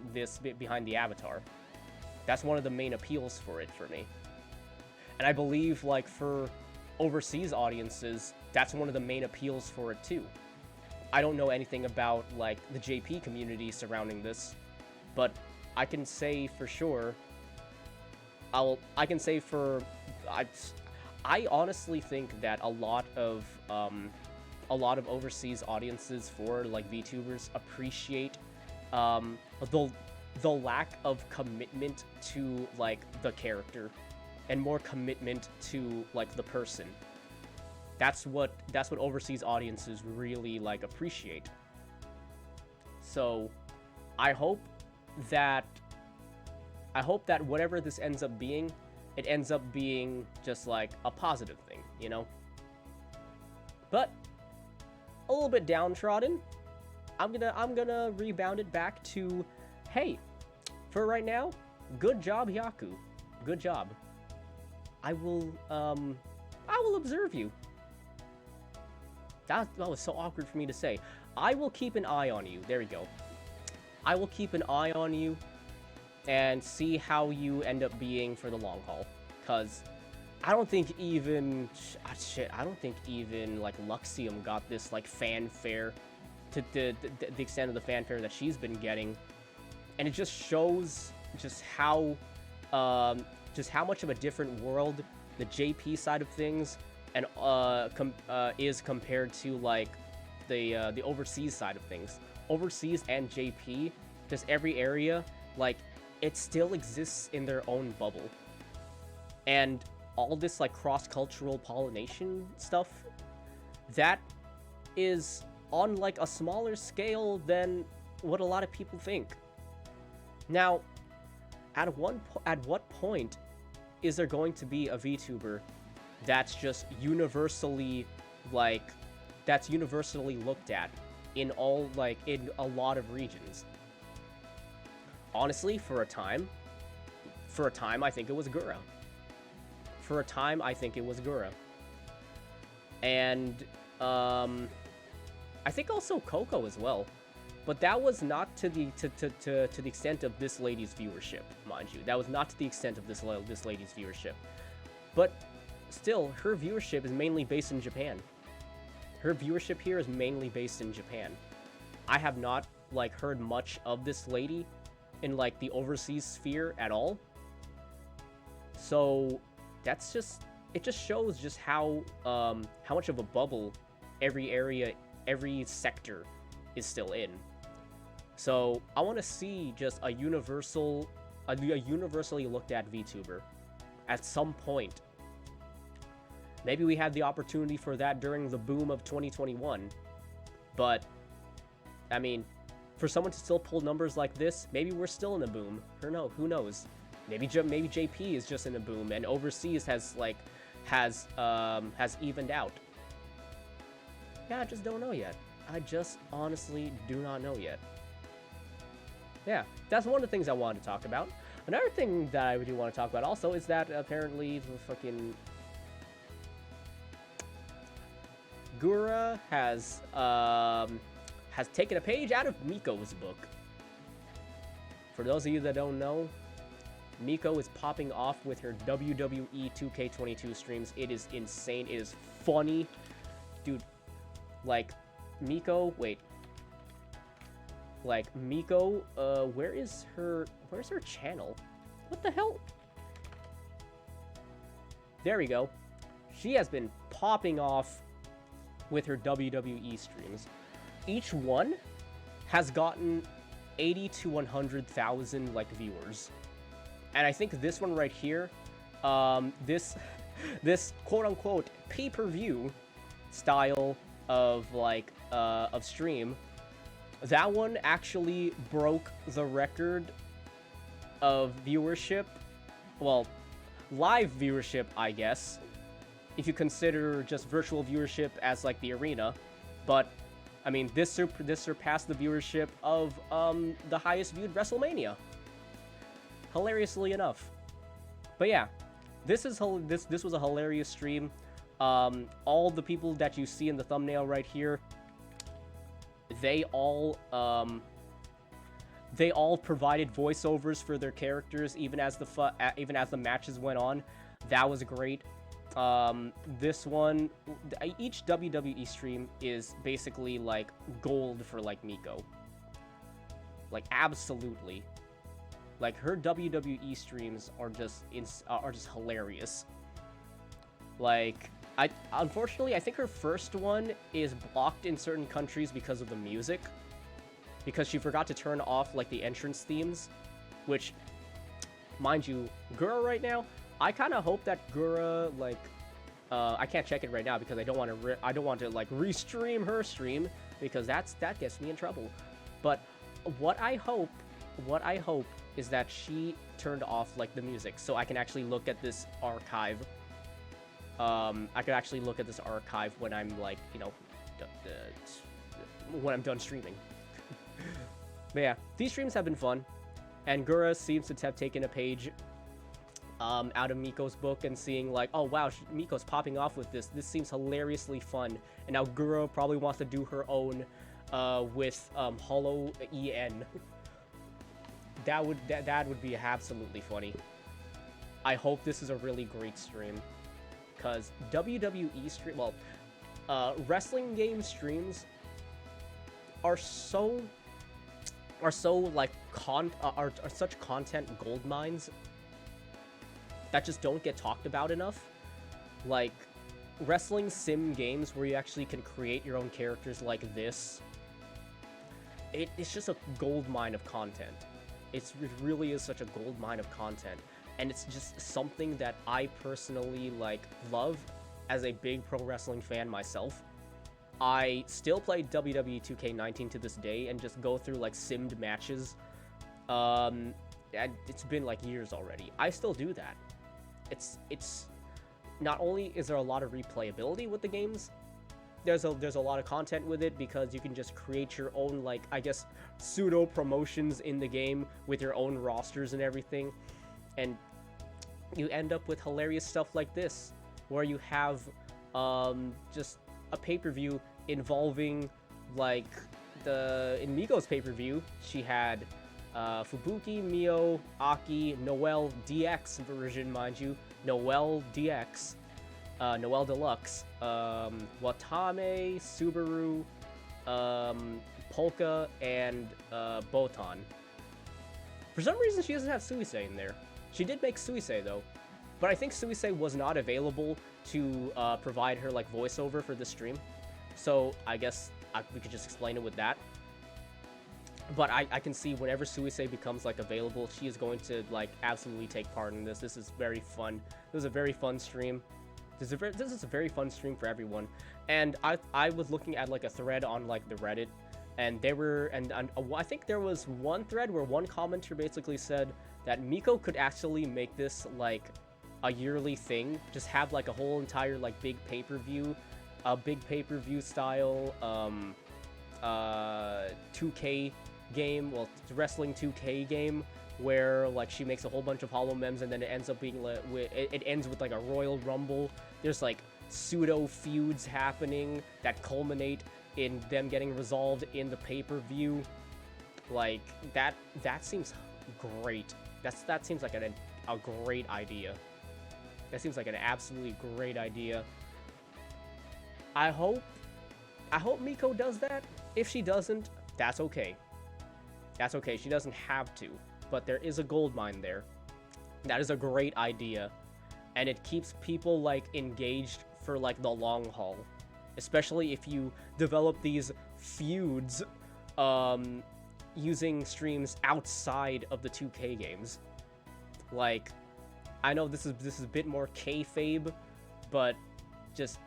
behind the avatar. That's one of the main appeals for it for me. And I believe, like, for overseas audiences, that's one of the main appeals for it too. I don't know anything about, like, the JP community surrounding this, but I can say for sure, I honestly think that a lot of overseas audiences for, like, VTubers appreciate the lack of commitment to, like, the character, and more commitment to, like, the person. That's what overseas audiences really, like, appreciate. So I hope that whatever this ends up being, it ends up being just, like, a positive thing, you know? But a little bit downtrodden, I'm gonna rebound it back to, hey, for right now, good job, Hyaku. Good job. I will observe you. That was so awkward for me to say. I will keep an eye on you. There we go. I will keep an eye on you and see how you end up being for the long haul. Because I don't think even... I don't think even, like, Luxium got this, like, fanfare to the extent of the fanfare that she's been getting. And it just shows just how much of a different world the JP side of things and is compared to, like, the overseas side of things. Overseas and JP, just every area, like, it still exists in their own bubble. And all this, like, cross-cultural pollination stuff, that is on, like, a smaller scale than what a lot of people think. Now, at what point is there going to be a VTuber that's just universally, like, that's universally looked at in all, like, in a lot of regions? Honestly, for a time, I think it was Gura. And, I think also Coco as well. But that was not to the extent of this lady's viewership, mind you. That was not to the extent of this lady's viewership. But still, her viewership is mainly based in Japan. Her viewership here is mainly based in Japan. I have not, like, heard much of this lady in, like, the overseas sphere at all. So that's just, it just shows just how much of a bubble every area, every sector is still in. So I want to see just a universally looked at VTuber at some point. Maybe we had the opportunity for that during the boom of 2021, but I mean, for someone to still pull numbers like this, maybe we're still in a boom. Who knows? Maybe JP is just in a boom, and overseas has evened out. Yeah, I just don't know yet. I just honestly do not know yet. Yeah, that's one of the things I wanted to talk about. Another thing that I do want to talk about also is that apparently the fucking Gura has taken a page out of Miko's book. For those of you that don't know, Miko is popping off with her WWE 2K22 streams. It is insane. It is funny. Dude, like, Miko, wait. Like, Miko, where's her channel? What the hell? There we go. She has been popping off with her WWE streams. Each one has gotten 80 to 100,000, like, viewers. And I think this one right here, this quote-unquote pay-per-view style of, like, of stream That one actually broke the record of viewership. Well, live viewership, I guess, if you consider just virtual viewership as like the arena. But I mean, this surpassed the viewership of the highest viewed WrestleMania. Hilariously enough. But yeah, this was a hilarious stream. All the people that you see in the thumbnail right here, they all provided voiceovers for their characters even as the matches went on. That was great. This one, each WWE stream is basically like gold for like Miko. Like absolutely. Like her WWE streams are just hilarious. Like unfortunately, I think her first one is blocked in certain countries because of the music. Because she forgot to turn off like the entrance themes, which, mind you, Gura right now, I kind of hope that Gura like, I can't check it right now because I don't want to like restream her stream because that gets me in trouble. But what I hope is that she turned off like the music so I can actually look at this archive. I could actually look at this archive when I'm like, you know, when I'm done streaming. But yeah, these streams have been fun, and Gura seems to have taken a page out of Miko's book and seeing like, oh wow, Miko's popping off with this. This seems hilariously fun, and now Gura probably wants to do her own with Hollow EN. That would be absolutely funny. I hope this is a really great stream, because WWE stream, well, wrestling game streams are so like are such content gold mines that just don't get talked about enough. Like wrestling sim games where you actually can create your own characters like this, it's just a gold mine of content. It really is such a gold mine of content, and it's just something that I personally like love as a big pro wrestling fan myself. I still play WWE 2K19 to this day and just go through like simmed matches. And it's been like years already. I still do that. It's not only is there a lot of replayability with the games, there's a lot of content with it because you can just create your own, like, I guess, pseudo promotions in the game with your own rosters and everything, and you end up with hilarious stuff like this where you have just a pay-per-view involving, like, in Miko's pay-per-view, she had Fubuki, Mio, Aki, Noelle DX version, mind you, Noelle DX, Noelle Deluxe, Watame, Subaru, Polka, and Botan. For some reason, she doesn't have Suisei in there. She did make Suisei, though, but I think Suisei was not available to provide her, like, voiceover for this stream, so I guess we could just explain it with that. But I can see whenever Suisei becomes, like, available, she is going to, like, absolutely take part in this. This is very fun. This is a very fun stream. This is a very fun stream for everyone. And I was looking at, like, a thread on, like, the Reddit, and they were, and I think there was one thread where one commenter basically said that Miko could actually make this, like, a yearly thing. Just have, like, a whole entire, like, big pay-per-view style, 2K game, well, wrestling 2K game, where, like, she makes a whole bunch of hollow memes and then it ends up being, like, it ends with, like, a Royal Rumble. There's, like, pseudo feuds happening that culminate in them getting resolved in the pay-per-view. Like, that seems great. That seems like a great idea. That seems like an absolutely great idea. I hope Miko does that. If she doesn't, that's okay. That's okay. She doesn't have to, but there is a gold mine there. That is a great idea, and it keeps people, like, engaged for, like, the long haul, especially if you develop these feuds using streams outside of the 2K games. Like, I know this is a bit more kayfabe, but just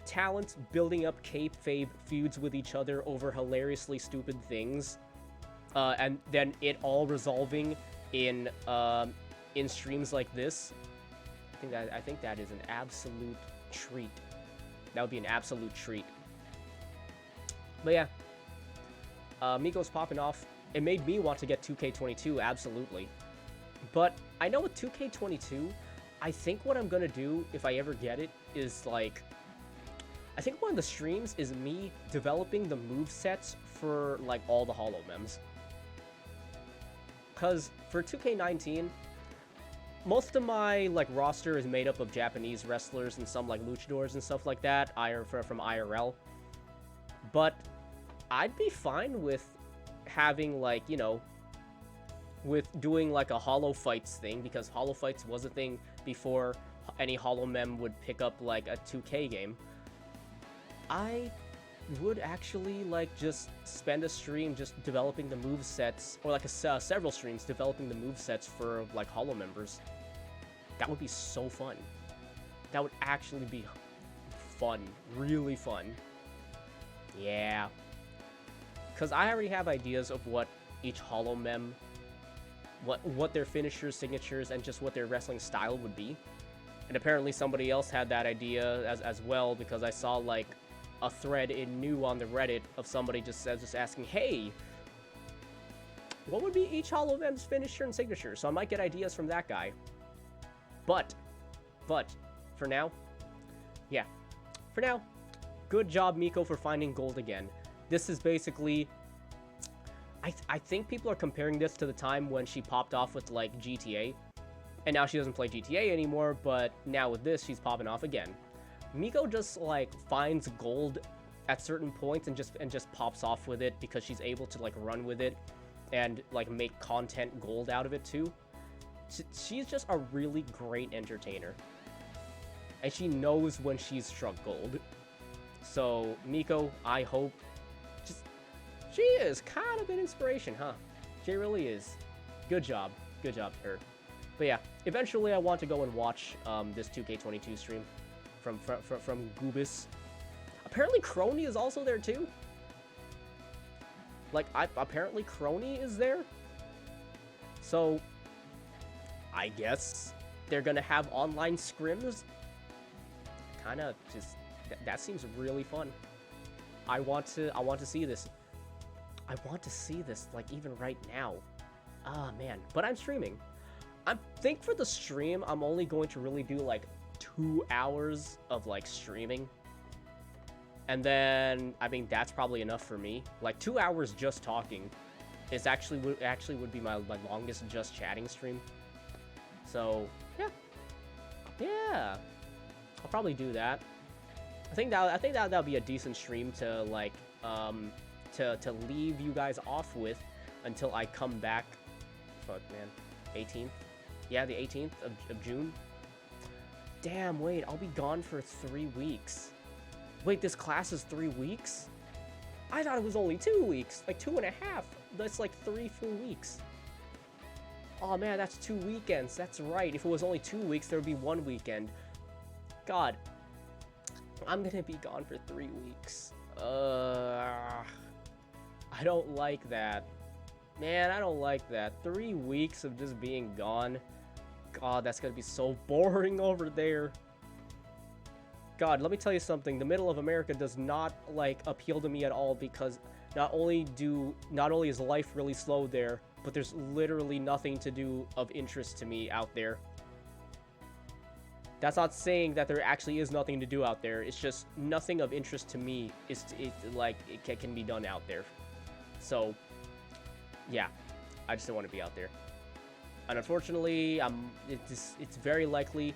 talents building up kayfabe feuds with each other over hilariously stupid things, and then it all resolving in streams like this. I think that is an absolute treat. That would be an absolute treat. But yeah, Miko's popping off. It made me want to get 2K22, absolutely. But I know with 2K22, I think what I'm gonna do if I ever get it is like, I think one of the streams is me developing the movesets for like all the Hollow Mems. Cause for 2K19, most of my like roster is made up of Japanese wrestlers and some like luchadors and stuff like that, from IRL. But I'd be fine with having like, you know, with doing like a Hollow Fights thing, because Hollow Fights was a thing before any Hollow Mem would pick up like a 2K game. I would actually like just spend a stream just developing the movesets, or like several streams developing the movesets for like Hollow members. That would be so fun. That would actually be fun, really fun. Yeah. Because I already have ideas of what each Hollow Mem, what their finishers, signatures, and just what their wrestling style would be. And apparently somebody else had that idea as well, because I saw like a thread in New on the Reddit of somebody just asking, hey, what would be each Hollow Mem's finisher and signature? So I might get ideas from that guy. But, for now, yeah. For now, good job, Miko, for finding gold again. This is basically, I think people are comparing this to the time when she popped off with, like, GTA. And now she doesn't play GTA anymore, but now with this, she's popping off again. Miko just, like, finds gold at certain points and just pops off with it because she's able to, like, run with it and, like, make content gold out of it, too. She's just a really great entertainer. And she knows when she's struck gold. So, Miko, I hope... She is kind of an inspiration, huh? She really is. Good job. Good job to her. But yeah, eventually I want to go and watch this 2K22 stream from Goobis. Apparently Crony is also there too. Like, apparently Crony is there. So, I guess they're gonna have online scrims. Kinda just, that seems really fun. I want to see this. I want to see this, like, even right now. Ah, man. But I'm streaming. I think for the stream, I'm only going to really do, like, 2 hours of, like, streaming. And then, I mean, that's probably enough for me. Like, 2 hours just talking is actually would be my longest just chatting stream. So, yeah. Yeah. I'll probably do that. I think that'll be a decent stream to, like, to leave you guys off with until I come back. Fuck, man. 18th? Yeah, the 18th of June. Damn, wait, I'll be gone for 3 weeks. Wait, this class is 3 weeks? I thought it was only 2 weeks. Like 2.5. That's like 3 full weeks. Oh man, that's 2 weekends. That's right. If it was only 2 weeks, there would be 1 weekend. God. I'm gonna be gone for 3 weeks. I don't like that. Man, I don't like that. 3 weeks of just being gone. God, that's gonna be so boring over there. God, let me tell you something. The middle of America does not, like, appeal to me at all, because not only is life really slow there, but there's literally nothing to do of interest to me out there. That's not saying that there actually is nothing to do out there. It's just nothing of interest to me it can be done out there. So, yeah, I just don't want to be out there. And unfortunately, it's very likely,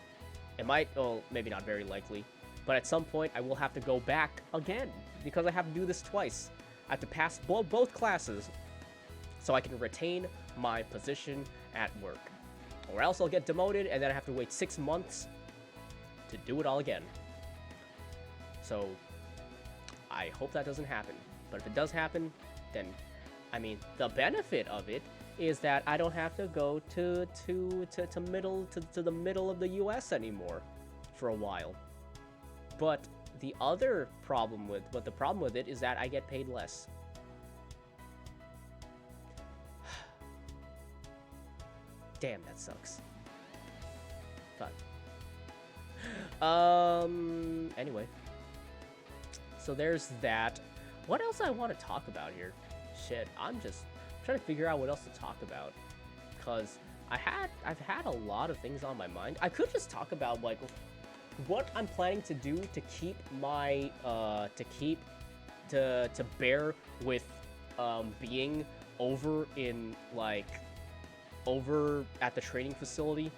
it might, well, maybe not very likely, but at some point I will have to go back again, because I have to do this twice. I have to pass both classes so I can retain my position at work. Or else I'll get demoted and then I have to wait 6 months to do it all again. So, I hope that doesn't happen. But if it does happen, then, I mean, the benefit of it is that I don't have to go to the middle of the US anymore for a while. But the other problem with, but the problem with it is that I get paid less. Damn, that sucks. But anyway, so there's that. What else I want to talk about here? Shit, I'm just trying to figure out what else to talk about, because I've had a lot of things on my mind. I could just talk about like what I'm planning to do to keep my to bear with being over in like over at the training facility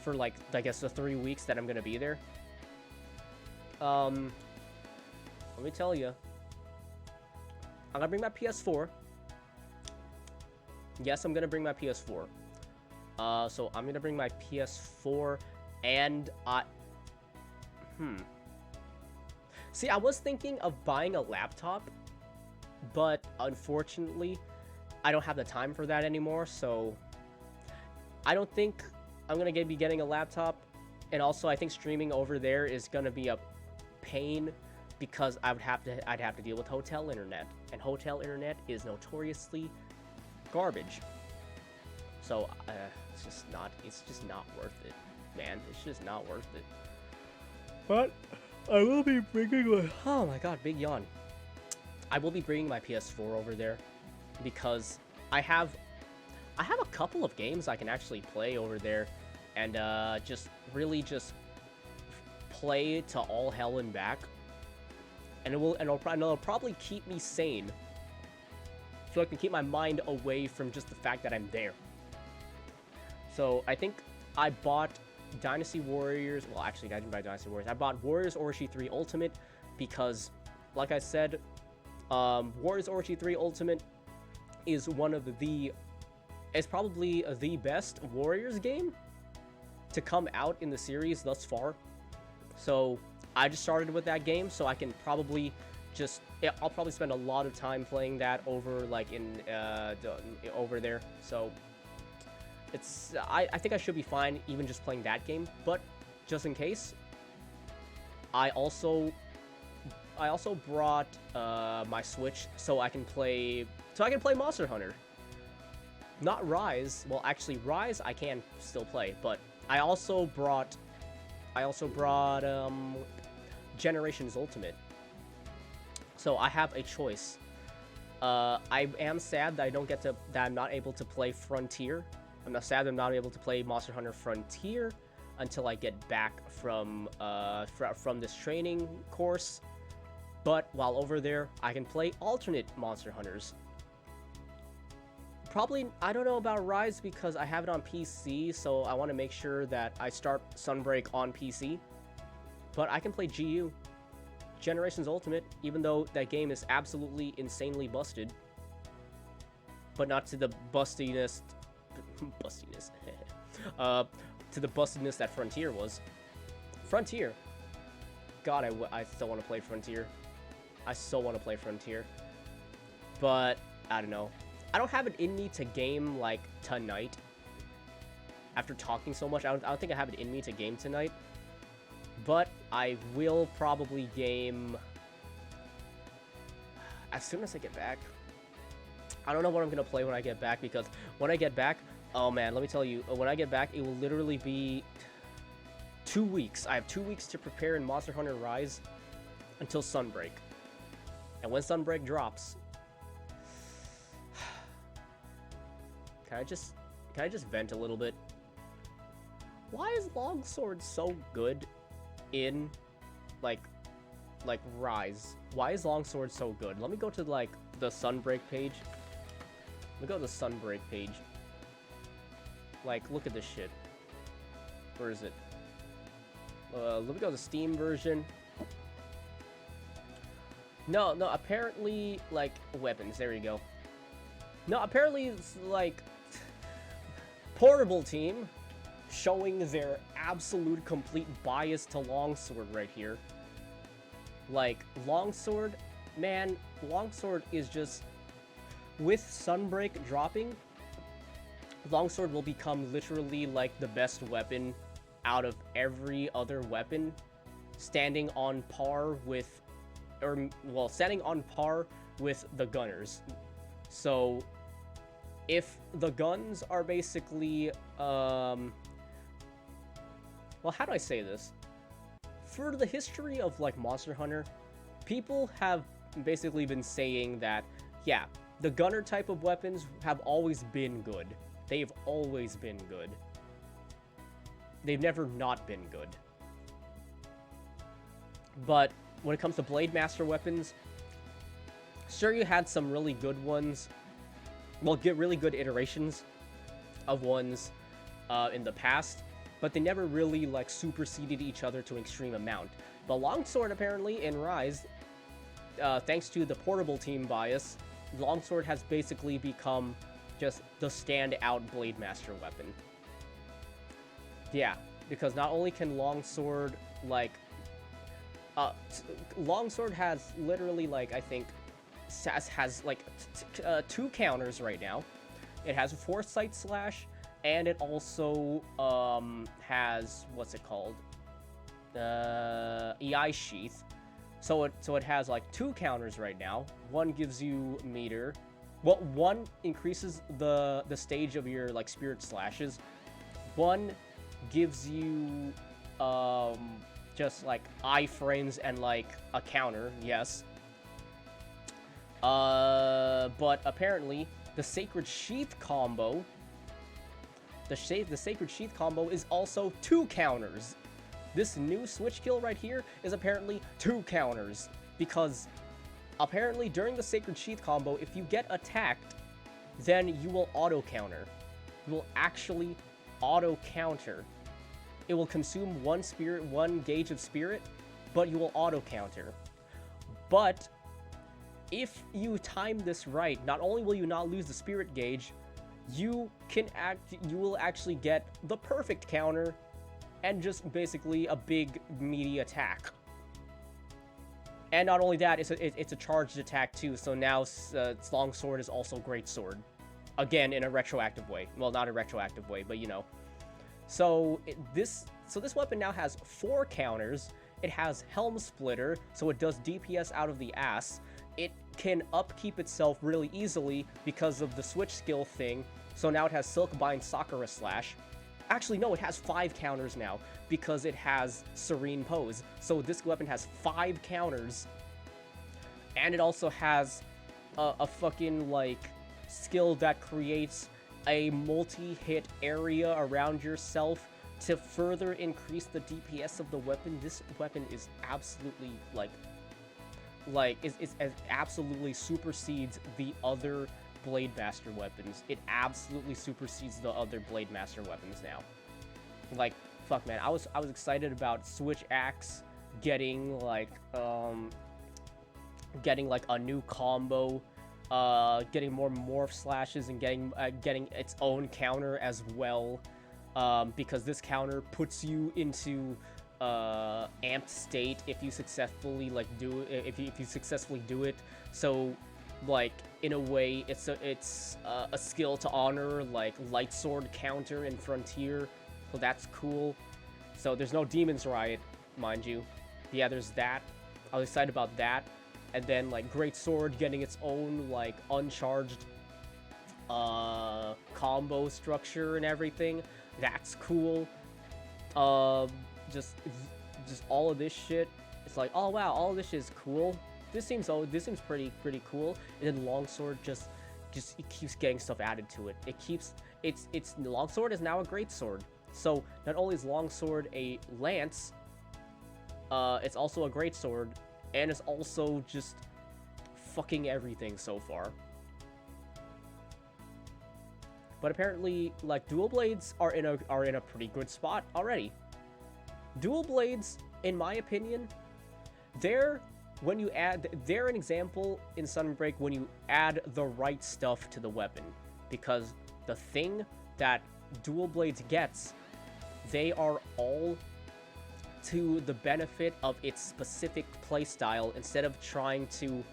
for like I guess the 3 weeks that I'm gonna be there. Let me tell you, I'm gonna bring my PS4. Yes, I'm gonna bring my PS4. So I'm gonna bring my PS4 and See, I was thinking of buying a laptop, but unfortunately, I don't have the time for that anymore, so I don't think I'm gonna be getting a laptop. And also, I think streaming over there is gonna be a pain because I'd have to deal with hotel internet, and hotel internet is notoriously garbage. So it's just not worth it, man. It's just not worth it. But I will be bringing my, oh my god, big yawn. I will be bringing my PS4 over there because I have a couple of games I can actually play over there, and just really just play to all hell and back, and it'll probably keep me sane, so I can keep my mind away from just the fact that I'm there. So I think I bought Dynasty Warriors. Well, actually, I didn't buy Dynasty Warriors. I bought Warriors Orochi 3 Ultimate because, like I said, Warriors Orochi 3 Ultimate is probably the best Warriors game to come out in the series thus far. So I just started with that game, so I can probably I'll probably spend a lot of time playing that over like over there. So I think I should be fine even just playing that game, but just in case, I also brought my Switch so I can play Monster Hunter. Not Rise. Well, actually Rise I can still play, but I also brought Generations Ultimate. So I have a choice. I am sad that I'm not able to play Frontier. I'm not sad I'm not able to play Monster Hunter Frontier until I get back from this training course. But while over there, I can play alternate Monster Hunters. Probably, I don't know about Rise because I have it on PC, so I want to make sure that I start Sunbreak on PC. But I can play GU, Generations Ultimate, even though that game is absolutely insanely busted. But not to the bustiness to the bustedness that Frontier was. Frontier. God, I still want to play Frontier. I still want to play Frontier. But, I don't know. I don't have it in me to game, like, tonight. After talking so much, I don't think I have it in me to game tonight. But I will probably game as soon as I get back. I don't know what I'm going to play when I get back, because when I get back, oh man, let me tell you, when I get back, it will literally be 2 weeks. I have 2 weeks to prepare in Monster Hunter Rise until Sunbreak. And when Sunbreak drops, can I just vent a little bit? Why is Longsword so good in like Rise? Why is Longsword so good? Let me go to like the Sunbreak page. Let me go to the Sunbreak page. Like, look at this shit. Where is it? Let me go to the Steam version. No, apparently, like, weapons. There you go. No, apparently it's, like, Portable Team showing their absolute complete bias to Longsword right here. Like, Longsword, man, Longsword is just... With Sunbreak dropping, Longsword will become literally, like, the best weapon out of every other weapon standing on par with, or well, standing on par with the gunners. So if the guns are basically, well, how do I say this? For the history of like Monster Hunter, people have basically been saying that, yeah, the gunner type of weapons have always been good. They've always been good. They've never not been good. But when it comes to Blade Master weapons, sure, you had some really good ones. Well, get really good iterations of ones in the past, but they never really like superseded each other to an extreme amount. The longsword, apparently, in Rise, thanks to the portable team bias, longsword has basically become just the standout Blade Master weapon. Yeah, because not only can longsword, like, longsword has literally, like, I think, has like, 2 counters right now. It has a Foresight Slash, and it also, has, what's it called? EI Sheath. So it has, like, 2 counters right now. One gives you meter. Well, one increases the stage of your, like, spirit slashes. One gives you, just, like, iframes and, like, a counter, yes. But apparently, the Sacred Sheath combo, the Sacred Sheath combo is also 2 counters. This new switch kill right here is apparently 2 counters, because apparently during the Sacred Sheath combo, if you get attacked, then you will auto-counter. You will actually auto-counter. It will consume 1 gauge of spirit, but you will auto-counter. But if you time this right, not only will you not lose the spirit gauge, you will actually get the perfect counter and just basically a big meaty attack. And not only that, it's a charged attack too, so now its longsword is also greatsword. Again, in a retroactive way. Well, not a retroactive way, but you know. So this weapon now has 4 counters. It has Helm Splitter, so it does DPS out of the ass. It can upkeep itself really easily because of the switch skill thing, so now it has Silkbind Sakura Slash. Actually, no, it has 5 counters now, because it has Serene Pose. So this weapon has 5 counters, and it also has a fucking, like, skill that creates a multi-hit area around yourself to further increase the DPS of the weapon. This weapon is absolutely, it absolutely supersedes the other Blade Master weapons. It absolutely supersedes the other Blade Master weapons now. Like, fuck, man, I was excited about Switch Axe getting like a new combo, getting more morph slashes, and getting its own counter as well, because this counter puts you into amped state if you successfully do it. So, like, in a way, it's a skill to honor, like light sword counter in Frontier, so that's cool. So there's no Demon's Riot, mind you. Yeah, there's that. I was excited about that. And then, like, Great Sword getting its own, like, uncharged combo structure and everything. That's cool. Just all of this shit. It's like, oh wow, all of this shit is cool. This seems pretty cool. And then Longsword just it keeps getting stuff added to it. Its Longsword is now a Great Sword. So not only is Longsword a lance, it's also a Great Sword, and it's also just fucking everything so far. But apparently, like, dual blades are in a pretty good spot already. Dual blades, in my opinion, they're an example in Sunbreak when you add the right stuff to the weapon, because the thing that dual blades gets, they are all to the benefit of its specific playstyle, instead of trying to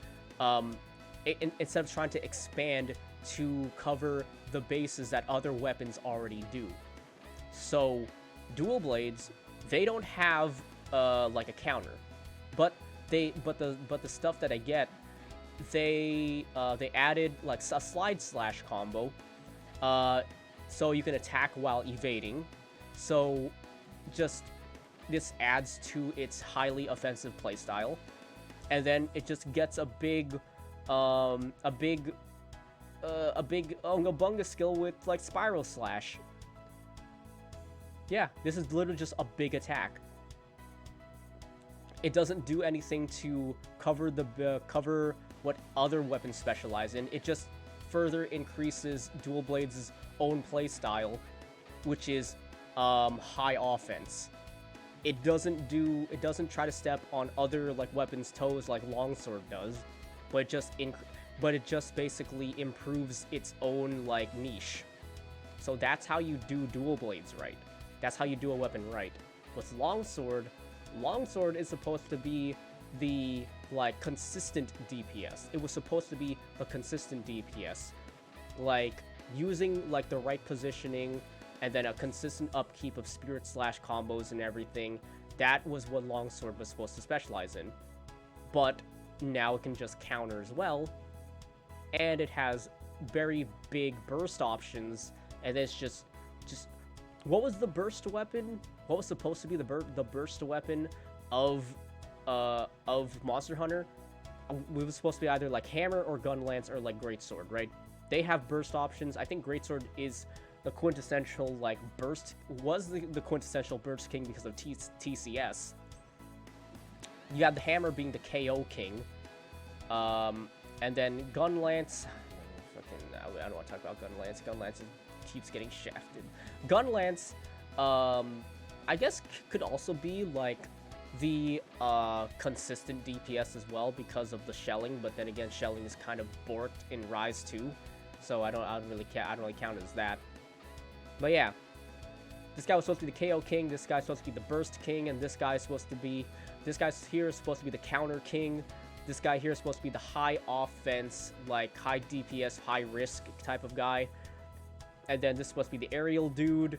expand to cover the bases that other weapons already do. So dual blades, they don't have like a counter, but the stuff that I get, they added like a slide slash combo, so you can attack while evading. So just this adds to its highly offensive playstyle, and then it just gets a big Unga Bunga skill with like Spiral Slash. Yeah, this is literally just a big attack. It doesn't do anything to cover cover what other weapons specialize in. It just further increases Dual Blades' own playstyle, which is high offense. It doesn't try to step on other like weapons' toes like Longsword does, but it just basically improves its own like niche. So that's how you do Dual Blades right. That's how you do a weapon right. With Longsword is supposed to be the like consistent DPS. It was supposed to be the consistent DPS, like using like the right positioning and then a consistent upkeep of Spirit Slash combos and everything. That was what Longsword was supposed to specialize in. But now it can just counter as well, and it has very big burst options. And it's just what was the burst weapon? What was supposed to be the burst weapon of Monster Hunter? It was supposed to be either like Hammer or Gun Lance or like Greatsword, right? They have burst options. I think Greatsword is the quintessential like burst, the quintessential burst king because of TCS. You have the Hammer being the KO king, and then Gun Lance. I don't want to talk about Gun Lance. Gun Lance keeps getting shafted. Gun Lance, I guess could also be like the consistent DPS as well because of the shelling. But then again, shelling is kind of borked in Rise 2, so I don't really count it as that. But yeah, this guy was supposed to be the KO king. This guy's supposed to be the burst king, and this guy here is supposed to be the counter king. This guy here is supposed to be the high offense, like high DPS, high risk type of guy. And then this is supposed to be the aerial dude.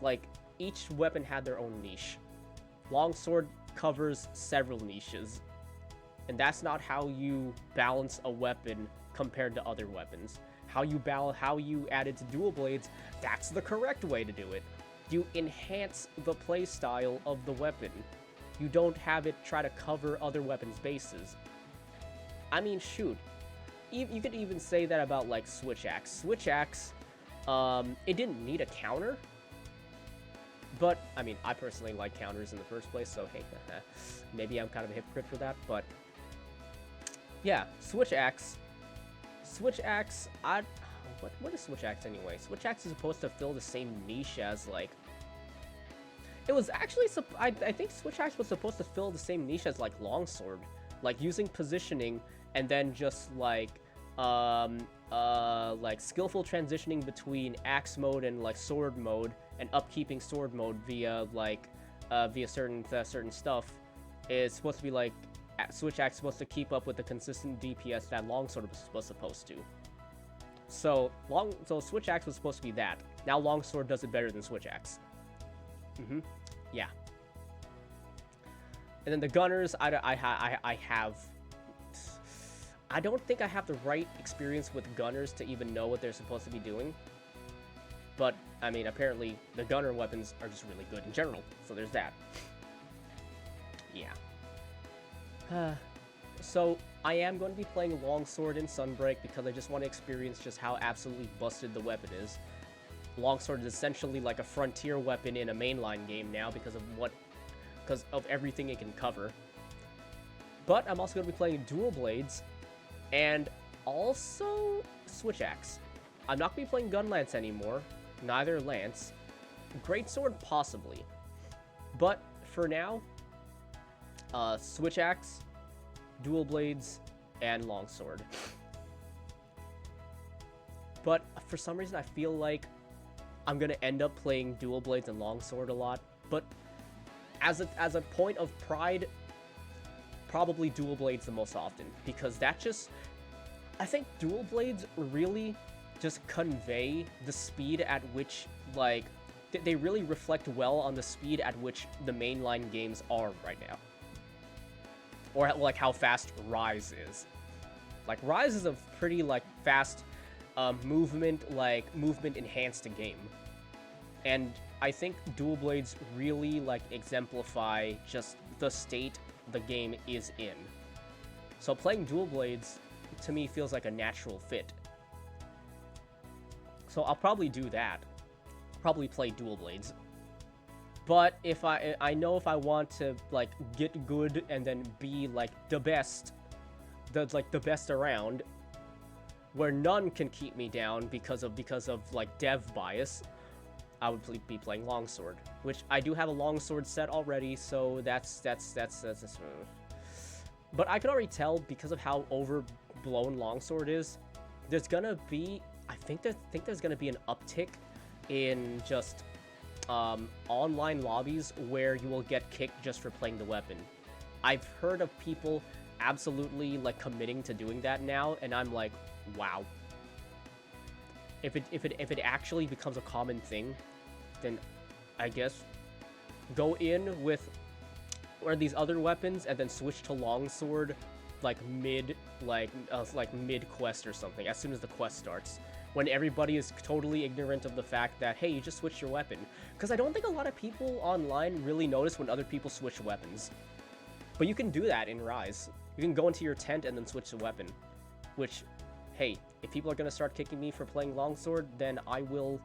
Like, each weapon had their own niche. Longsword covers several niches, and that's not how you balance a weapon compared to other weapons. How you add it to Dual Blades, that's the correct way to do it. You enhance the playstyle of the weapon. You don't have it try to cover other weapons' bases. I mean, shoot. You could even say that about, like, Switch Axe. Switch Axe, it didn't need a counter. But, I mean, I personally like counters in the first place, so hey, maybe I'm kind of a hypocrite for that, but yeah, Switch Axe, what is Switch Axe anyway? Switch Axe is supposed to fill the same niche as, like, it was actually, I think Switch Axe was supposed to fill the same niche as, like, Longsword, like, using positioning, and then just, like skillful transitioning between Axe mode and, like, Sword mode, and upkeeping Sword mode via, like, via certain stuff, is supposed to be, like, Switch Axe supposed to keep up with the consistent DPS that Longsword was supposed to. So Switch Axe was supposed to be that. Now Longsword does it better than Switch Axe. Yeah. And then the Gunners, I don't think I have the right experience with Gunners to even know what they're supposed to be doing. But, I mean, apparently the Gunner weapons are just really good in general, so there's that. Yeah. So, I am going to be playing Longsword in Sunbreak because I just want to experience just how absolutely busted the weapon is. Longsword is essentially like a frontier weapon in a mainline game now because of everything it can cover. But I'm also going to be playing Dual Blades and also Switch Axe. I'm not going to be playing Gun Lance anymore, neither Lance. Greatsword possibly. But for now, Switch Axe, Dual Blades, and Longsword. But for some reason I feel like I'm gonna end up playing Dual Blades and Longsword a lot. But as a point of pride, probably Dual Blades the most often, because I think Dual Blades really just convey the speed at which, like, they really reflect well on the speed at which the mainline games are right now. Or like how fast Rise is. Like Rise is a pretty like fast movement enhanced game. And I think Dual Blades really like exemplify just the state the game is in. So playing Dual Blades to me feels like a natural fit. So I'll probably do that. Probably play Dual Blades. But if I know if I want to like get good and then be like the best, the best around, where none can keep me down because of like dev bias, I would be playing Longsword, which I do have a Longsword set already, so that's but I can already tell because of how overblown Longsword is, there's gonna be I think there's gonna be an uptick in just online lobbies where you will get kicked just for playing the weapon. I've heard of people absolutely like committing to doing that now, and I'm like, wow. If it actually becomes a common thing, then I guess go in with one of these other weapons and then switch to Longsword like mid quest or something, as soon as the quest starts, when everybody is totally ignorant of the fact that, hey, you just switched your weapon. Because I don't think a lot of people online really notice when other people switch weapons. But you can do that in Rise. You can go into your tent and then switch the weapon. Which, hey, if people are going to start kicking me for playing Longsword, then I will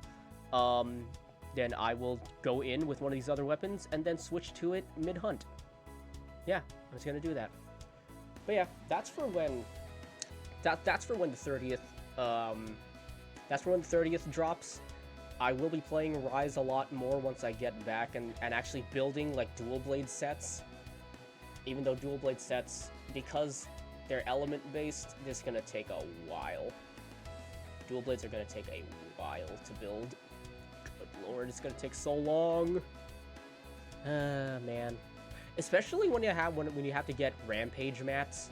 go in with one of these other weapons and then switch to it mid-hunt. Yeah, I'm just going to do that. But yeah, that's for when the 30th that's for when the 30th drops. I will be playing Rise a lot more once I get back and actually building like Dual Blade sets. Even though Dual Blade sets, because they're element based, this is gonna take a while. Dual Blades are gonna take a while to build. Good lord, it's gonna take so long. Man. Especially when you have to get Rampage mats,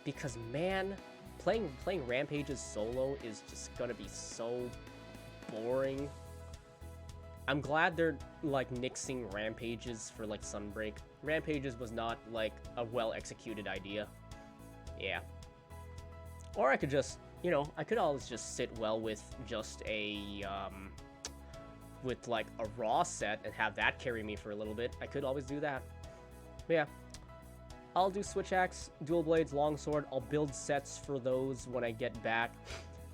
because man, playing Rampages solo is just gonna be so boring. I'm glad they're like nixing Rampages for like Sunbreak. Rampages was not like a well executed idea. Yeah. Or I could just, I could always just sit well with just a with like a raw set and have that carry me for a little bit. I could always do that. But yeah. I'll do Switch Axe, Dual Blades, Longsword. I'll build sets for those when I get back.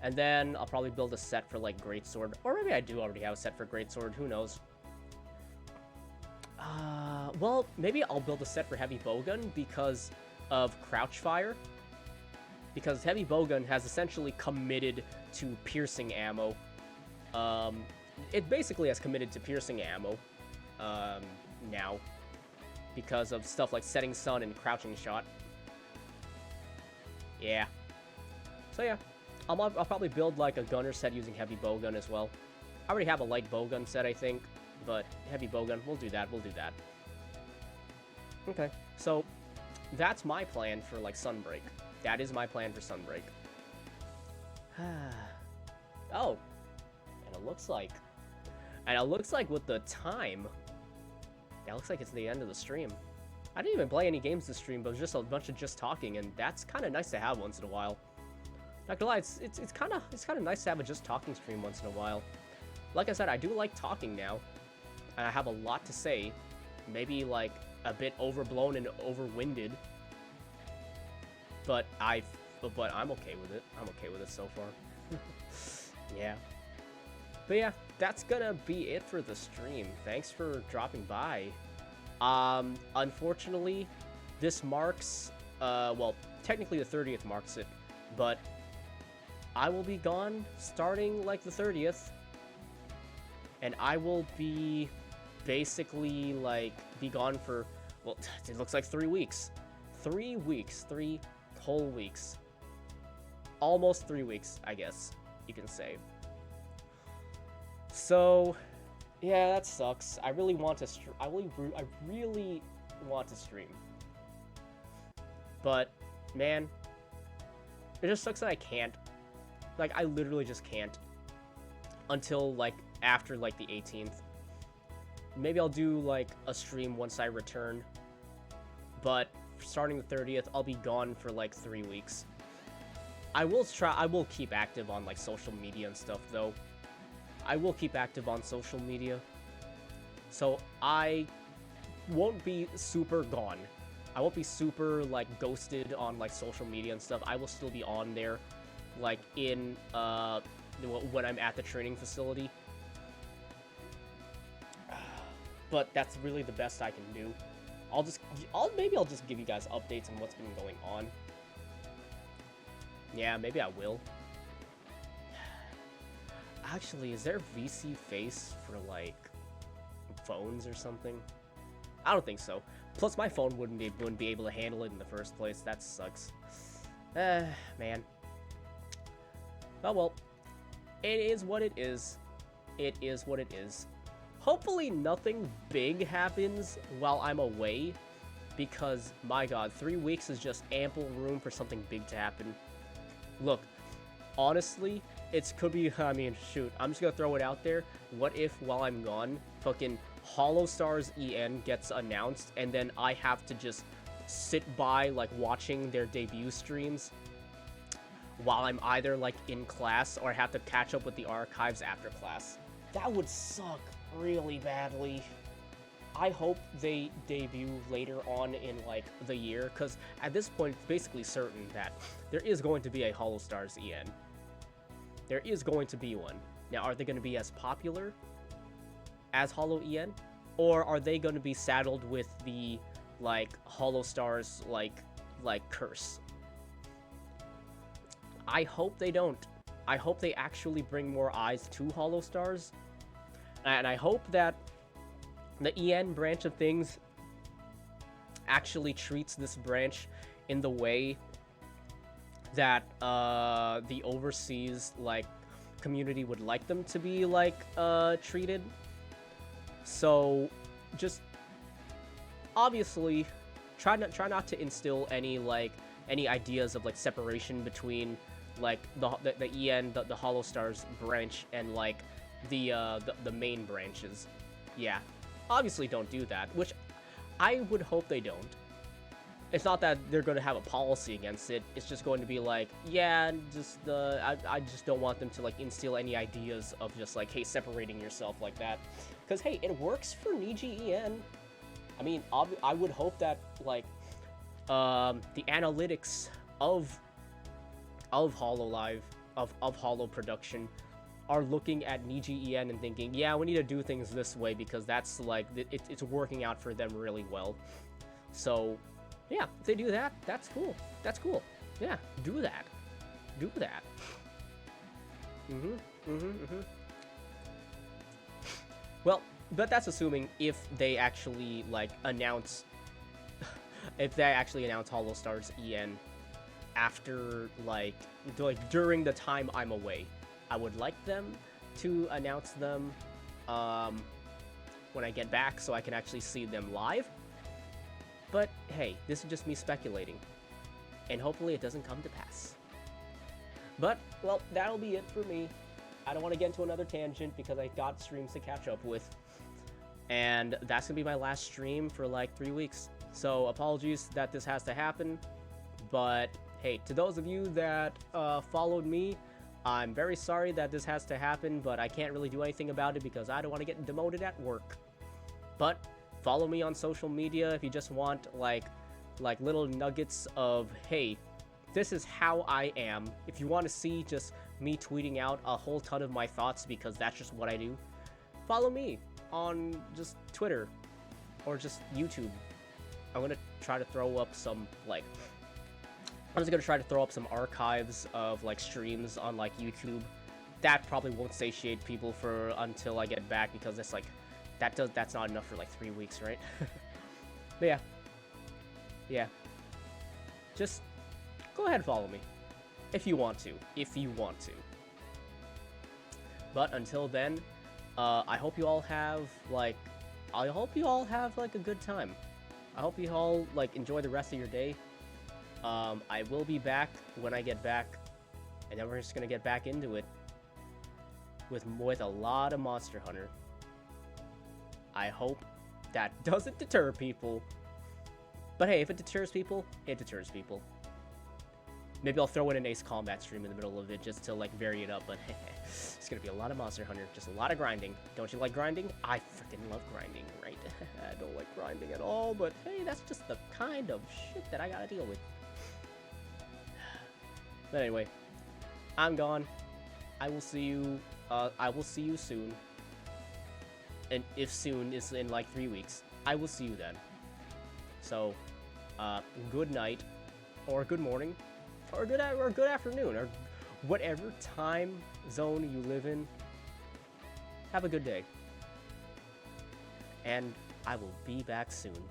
And then I'll probably build a set for, like, Greatsword. Or maybe I do already have a set for Greatsword. Who knows? Well, maybe I'll build a set for Heavy Bowgun because of Crouch Fire. Because Heavy Bowgun has essentially committed to piercing ammo. It basically has committed to piercing ammo now. Because of stuff like Setting Sun and Crouching Shot. Yeah. So yeah, I'll probably build like a gunner set using Heavy Bowgun as well. I already have a light bowgun set, I think, but Heavy Bowgun, we'll do that. Okay, so that's my plan for like Sunbreak. That is my plan for Sunbreak. Oh, and it looks like with the time. Yeah, looks like it's the end of the stream. I didn't even play any games this stream, but it was just a bunch of just talking, and that's kind of nice to have once in a while. Not gonna lie, it's kind of nice to have a just talking stream once in a while. Like I said, I do like talking now, and I have a lot to say. Maybe like a bit overblown and overwinded, but I'm okay with it. I'm okay with it so far. Yeah. But yeah, that's gonna be it for the stream. Thanks for dropping by. Unfortunately, this marks, well, technically the 30th marks it, but I will be gone starting like the 30th, and I will be basically like be gone for, well, it looks like 3 weeks. 3 weeks, 3 whole weeks. Almost 3 weeks, I guess you can say. So, yeah, that sucks. I really want to I really want to stream. But, man, it just sucks that I can't. Like, I literally just can't. Until, like, after, like, the 18th. maybe I'll do like a stream once I return. But starting the 30th, I'll be gone for like 3 weeks. I will keep active on like social media and stuff though. I will keep active on social media. So I won't be super gone. I won't be super like ghosted on like social media and stuff. I will still be on there, like in when I'm at the training facility. But that's really the best I can do. Maybe I'll just give you guys updates on what's been going on. Yeah, maybe I will. Actually, is there VSeeFace for like phones or something? I don't think so. Plus, my phone wouldn't be able to handle it in the first place. That sucks. Man. Oh well. It is what it is. It is what it is. Hopefully nothing big happens while I'm away, because, my god, 3 weeks is just ample room for something big to happen. Look, honestly, could be, I mean, shoot, I'm just gonna throw it out there. What if, while I'm gone, fucking Hollow Stars EN gets announced, and then I have to just sit by, like, watching their debut streams while I'm either, like, in class, or I have to catch up with the archives after class? That would suck really badly. I hope they debut later on in, like, the year, because at this point, it's basically certain that there is going to be a Hollow Stars EN. There is going to be one. Now, are they going to be as popular as Hollow EN? Or are they going to be saddled with the, like, Hollow Stars, like curse? I hope they don't. I hope they actually bring more eyes to Hollow Stars. And I hope that the EN branch of things actually treats this branch in the way that the overseas, like, community would like them to be, like, treated. So, just obviously try not to instill any ideas of, like, separation between, like, the EN, the Hollow Stars branch, and, like, the main branches. Yeah, obviously don't do that, which I would hope they don't. It's not that they're going to have a policy against it. It's just going to be like, yeah, just I just don't want them to, like, instill any ideas of just, like, hey, separating yourself like that. Because, hey, it works for Niji EN. I mean, I would hope that, like, the analytics of HoloLive, of Holo production, are looking at Niji EN and thinking, yeah, we need to do things this way because that's, like, it's working out for them really well. So, yeah, if they do that, that's cool. That's cool. Yeah, do that. Do that. Well, but that's assuming if they actually, like, announce... if they actually announce Hollow Stars EN after, like, during the time I'm away. I would like them to announce them when I get back so I can actually see them live. But hey, this is just me speculating. And hopefully it doesn't come to pass. But, well, that'll be it for me. I don't want to get into another tangent because I got streams to catch up with. And that's going to be my last stream for like 3 weeks. So apologies that this has to happen. But hey, to those of you that followed me, I'm very sorry that this has to happen, but I can't really do anything about it because I don't want to get demoted at work. But follow me on social media if you just want like little nuggets of, hey, this is how I am. If you want to see just me tweeting out a whole ton of my thoughts because that's just what I do, follow me on just Twitter or just YouTube. I'm gonna try to throw up some I'm just gonna try to throw up some archives of like streams on like YouTube. That probably won't satiate people for until I get back because it's like that's not enough for like 3 weeks, right? But yeah. Just go ahead and follow me if you want to. But until then, I hope you all have like a good time. I hope you all like enjoy the rest of your day. I will be back when I get back, and then we're just gonna get back into it with a lot of Monster Hunter. I hope that doesn't deter people. But hey, if it deters people, it deters people. Maybe I'll throw in an Ace Combat stream in the middle of it just to, like, vary it up, but it's gonna be a lot of Monster Hunter, just a lot of grinding. Don't you like grinding? I freaking love grinding, right? I don't like grinding at all, but hey, that's just the kind of shit that I gotta deal with. But anyway, I'm gone. I will see you soon. And if soon is in like 3 weeks, I will see you then. So, good night, or good morning, or good afternoon, or whatever time zone you live in. Have a good day. And I will be back soon.